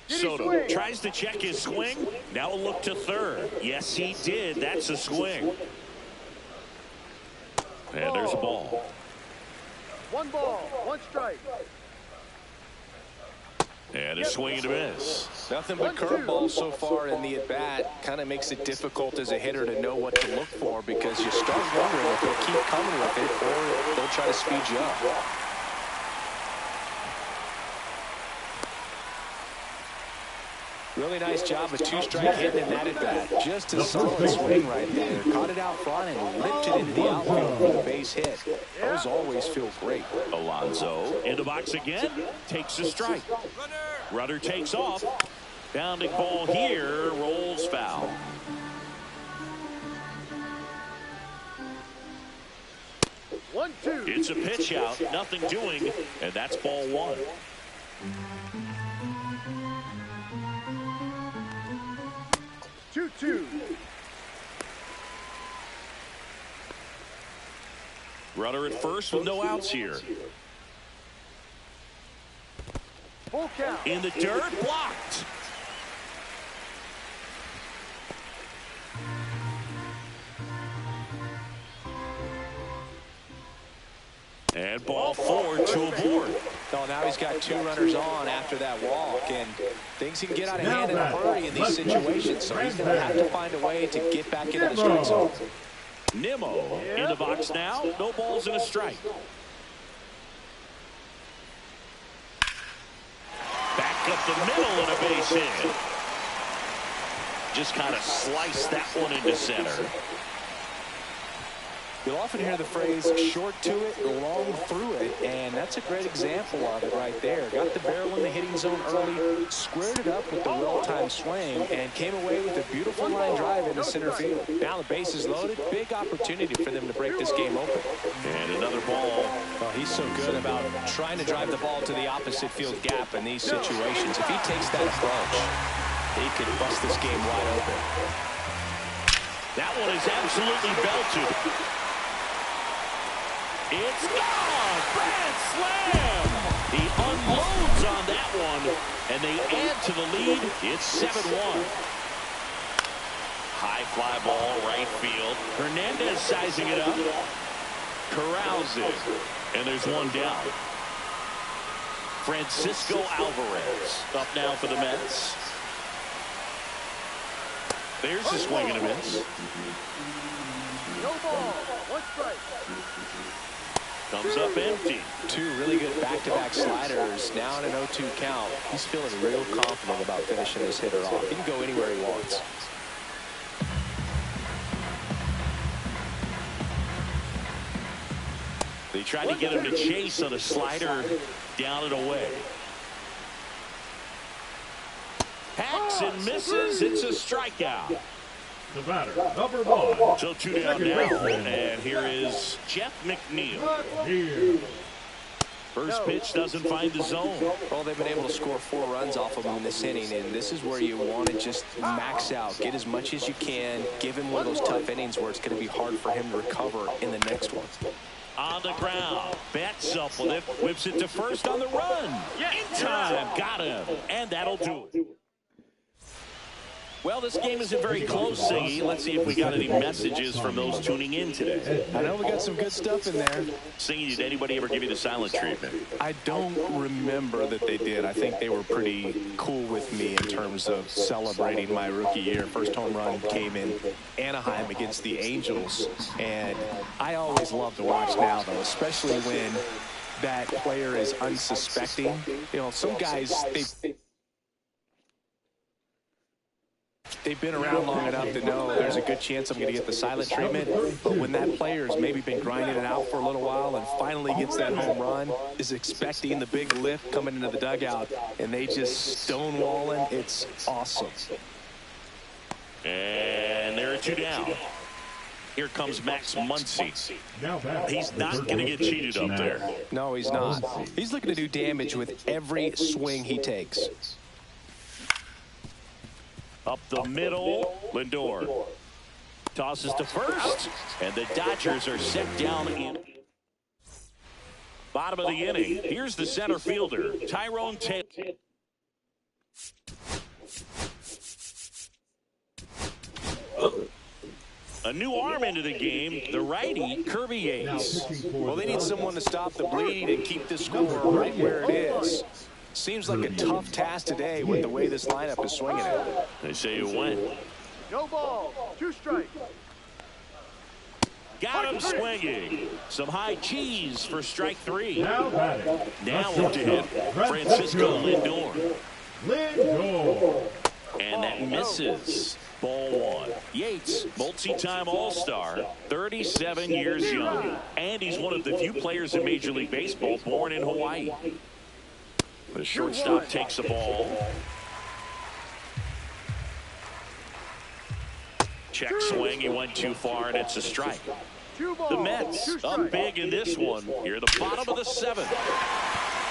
Soto tries to check his swing. Now a look to third. Yes, he did. That's a swing. And there's a ball. 1 ball, 1 strike. And a swing and a miss. Nothing but curveballs so far in the at-bat. Kind of makes it difficult as a hitter to know what to look for because you start wondering if they'll keep coming with it or they'll try to speed you up. Really nice job of 2-strike hitting in that at-bat. Just a solid swing right there. Caught it out front and lifted into the outfield for the base hit. Those always feel great. Alonso in the box again. Takes a strike. Runner takes off. Bounding ball here. Rolls foul. It's a pitch out. Nothing doing. And that's ball 1. Runner at first with no outs here. Full count. In the dirt, blocked. And ball 4 to a board. Oh, now he's got 2 runners on after that walk, and things can get out of hand in a hurry in these situations, so he's going to have to find a way to get back into the strike zone. Nimmo in the box now. No balls and a strike. Back up the middle and a base hit. Just kind of sliced that one into center. You'll often hear the phrase short to it, long through it, and that's a great example of it right there. Got the barrel in the hitting zone early, squared it up with the well-timed swing, and came away with a beautiful line drive into center field. Now the base is loaded. Big opportunity for them to break this game open. And another ball. Well, he's so good about trying to drive the ball to the opposite field gap in these situations. If he takes that approach, he could bust this game wide open. That one is absolutely belted. It's gone! Grand slam! He unloads on that one, and they add to the lead. It's 7-1. High fly ball, right field. Hernandez sizing it up. Corrals it. And there's one down. Francisco Alvarez up now for the Mets. There's a swing and a miss. No ball, 1 strike. Comes up empty. 2 really good back-to-back sliders. Now in an 0-2 count. He's feeling real confident about finishing this hitter off. He can go anywhere he wants. They tried to get him to chase on a slider down and away. Hacks and misses. It's a strikeout. The batter, number 1. So 2 down now, and here is Jeff McNeil. First pitch doesn't find the zone. Well, they've been able to score 4 runs off of him in this inning, and this is where you want to just max out, get as much as you can, give him one of those tough innings where it's going to be hard for him to recover in the next one. On the ground. Bats up with it. Whips it to first on the run. In time. Got him. And that'll do it. Well, this game isn't very close, Siggy. Let's see if we got any messages from those tuning in today. I know we got some good stuff in there. Siggy, did anybody ever give you the silent treatment? I don't remember that they did. I think they were pretty cool with me in terms of celebrating my rookie year. First home run came in Anaheim against the Angels. And I always love to watch now, though, especially when that player is unsuspecting. You know, some guys, they've been around long enough to know there's a good chance I'm going to get the silent treatment. But when that player's maybe been grinding it out for a little while and finally gets that home run, is expecting the big lift coming into the dugout, and they just stonewalling, it's awesome. And there are two down. Here comes Max Muncy. He's not going to get cheated up there. No, he's not. He's looking to do damage with every swing he takes. Up the middle, Lindor tosses to first, and the Dodgers are set down in bottom of the inning. Here's the center fielder, Tyrone Taylor. A new arm into the game, the righty, Kirby Yates. Well, they need someone to stop the bleed and keep the score right where it is. Seems like a tough task today with the way this lineup is swinging it. They say you win. No ball. 2 strikes. Got him swinging. Some high cheese for strike 3. Now up to hit Francisco Lindor. And that misses. Ball 1. Yates, multi-time All-Star, 37 years young. And he's one of the few players in Major League Baseball born in Hawaii. The shortstop takes the ball. Check swing. He went too far, and it's a strike. The Mets up big in this one. Here at the bottom of the 7th.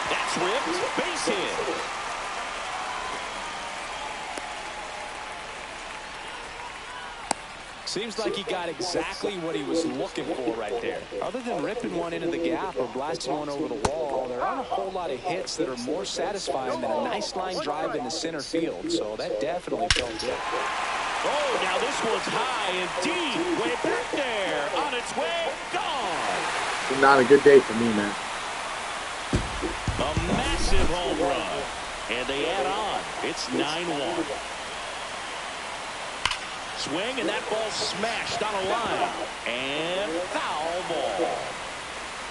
That's ripped. Base hit. Seems like he got exactly what he was looking for right there. Other than ripping one into the gap or blasting one over the wall, there aren't a whole lot of hits that are more satisfying than a nice line drive in the center field. So that definitely felt good. Oh, now this one's high and deep. Way back there. On its way. Gone. Not a good day for me, man. A massive home run. And they add on. It's 9-1. Swing, and that ball smashed on a line. And foul ball.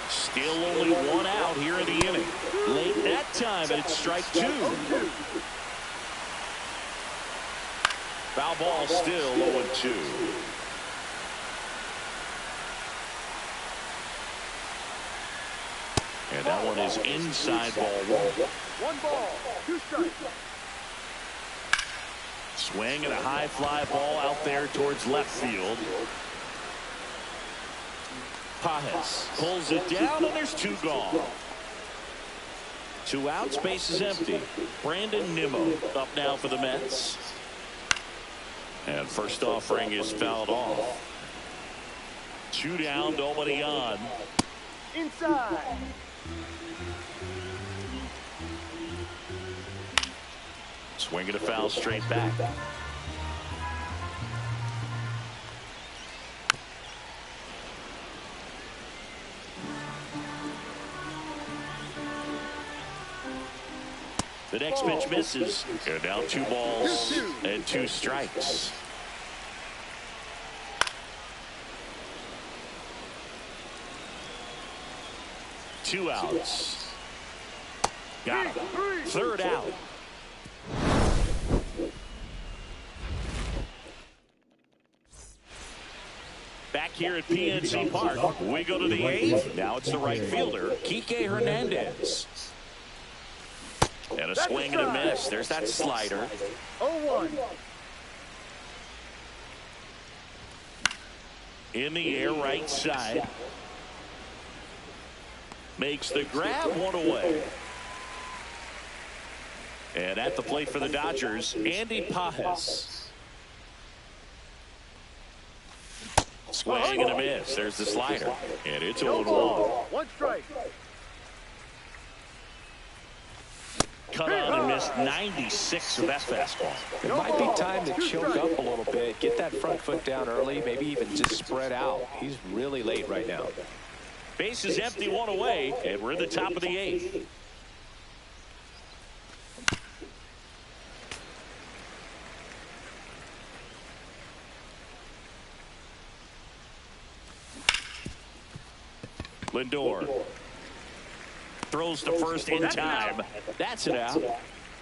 Still only 1 out here in the inning. Late that time, and it's strike 2. Foul ball still 0-2. And that one is inside ball 1. 1 ball, 2 strikes. Swing and a high fly ball out there towards left field. Pages pulls it down, and there's 2 gone. 2 outs, base is empty. Brandon Nimmo up now for the Mets. And first offering is fouled off. 2 down, nobody on. Inside. Swinging a foul straight back. The next pitch misses. They're down 2 balls and 2 strikes. Two outs. Got him. 3rd out. Back here at PNC Park, we go to the 8th. Now it's the right fielder, Kike Hernandez. And a swing and a miss. There's that slider. 0-1. In the air, right side. Makes the grab, 1 away. And at the plate for the Dodgers, Andy Pages. Swing and a miss. There's the slider. And it's 0-1. One strike. Cut on and missed 96 with that fastball. It might be time to choke up a little bit, get that front foot down early, maybe even just spread out. He's really late right now. Base is empty, one away, and we're in the top of the 8th. Lindor throws to first in time. That's it out.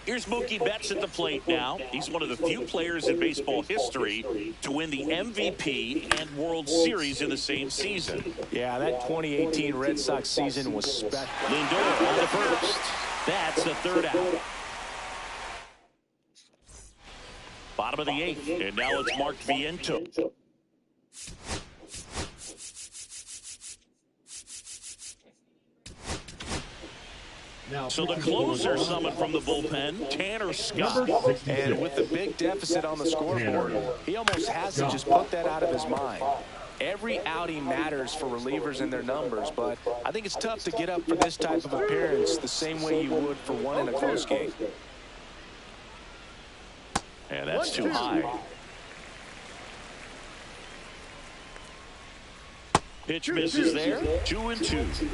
Here's Mookie Betts at the plate now. He's one of the few players in baseball history to win the MVP and World Series in the same season. Yeah, that 2018 Red Sox season was special. Lindor on the first. That's the third out. Bottom of the 8th, and now it's Mark Viento. So the closer summoned from the bullpen, Tanner Scott. And with the big deficit on the scoreboard, he almost has to just put that out of his mind. Every outing matters for relievers and their numbers, but I think it's tough to get up for this type of appearance the same way you would for one in a close game. And that's too high. Pitch misses there. 2-2.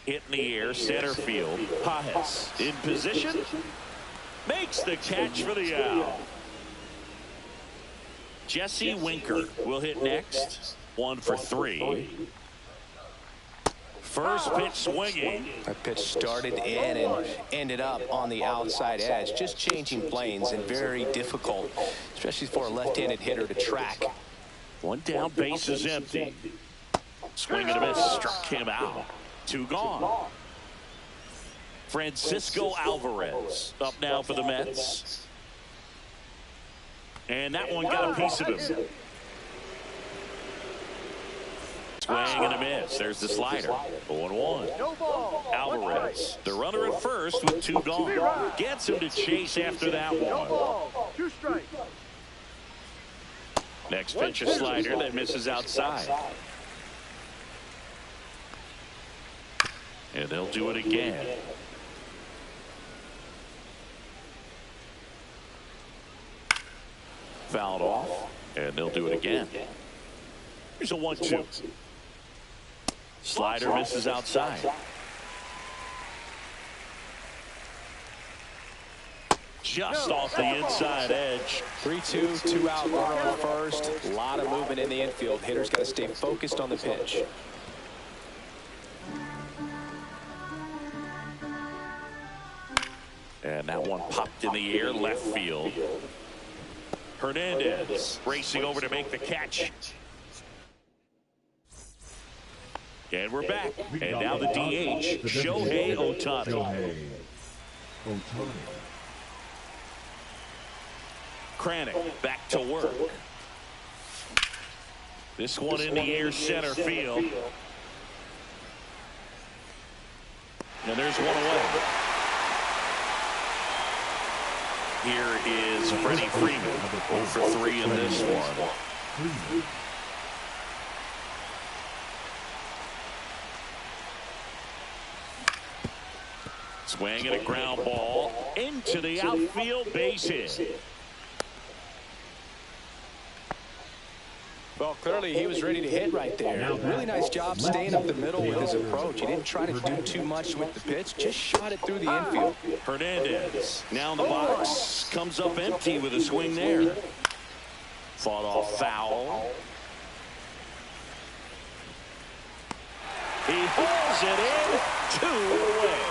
Hit in the air, center field. Pages in position. Makes the catch for the out. Jesse Winker will hit next. 1 for 3. First pitch swinging. That pitch started in and ended up on the outside edge. Just changing planes and very difficult, especially for a left-handed hitter to track. One down, base is empty. Swing and a miss, struck him out. 2 gone. Francisco Alvarez up now for the Mets. And that one got a piece of him. Swing and a miss. There's the slider. 0-1. Alvarez, the runner at first with 2 gone. Gets him to chase after that one. 2 strikes. Next pitch, a slider that misses outside. And they'll do it again. Fouled off, and they'll do it again. Here's a 1-2. Slider misses outside. Just off the inside edge. 3-2, 2 out, runner on first. A lot of movement in the infield. Hitter's got to stay focused on the pitch. And that one popped in the air, left field. Hernandez racing over to make the catch. And we're back. And now the DH, Shohei Ohtani. Kranick back to work. This one in the air, center field. And there's one away. Here is Freddie Freeman, 0 for 3 in this one. Swing and a ground ball into the outfield, base hit. Well, clearly he was ready to hit right there. Really nice job staying up the middle with his approach. He didn't try to do too much with the pitch, just shot it through the infield. Hernandez now in the box, comes up empty with a swing there. Fought off foul. He hauls it in, 2 away.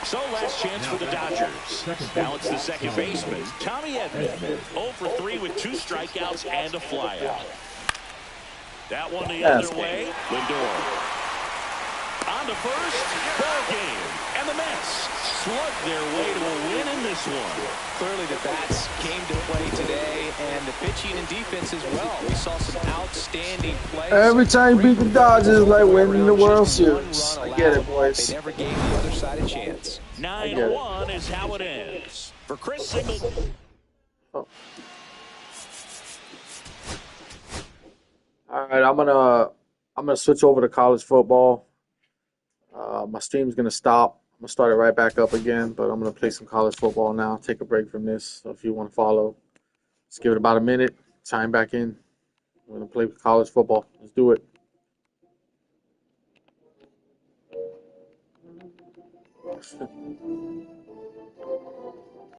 So last chance for the Dodgers. Now it's the second baseman, Tommy Edman. 0 for 3 with 2 strikeouts and a flyout. That one the other way. Lindor on to first. Ball game. And the Mets slug their way to a win in this one. Clearly the bats came to play today, and the pitching and defense as well. We saw some outstanding plays. Every time you beat the Dodgers, like winning the World Series. I get it, boys. They never gave the other side a chance. 9-1 is how it ends. for Chris Singleton. Oh. All right, I'm gonna switch over to college football. My stream's gonna stop. I'm gonna start it right back up again, but I'm gonna play some college football now. Take a break from this. So if you want to follow, just give it about a minute. Chime back in. I'm gonna play college football. Let's do it.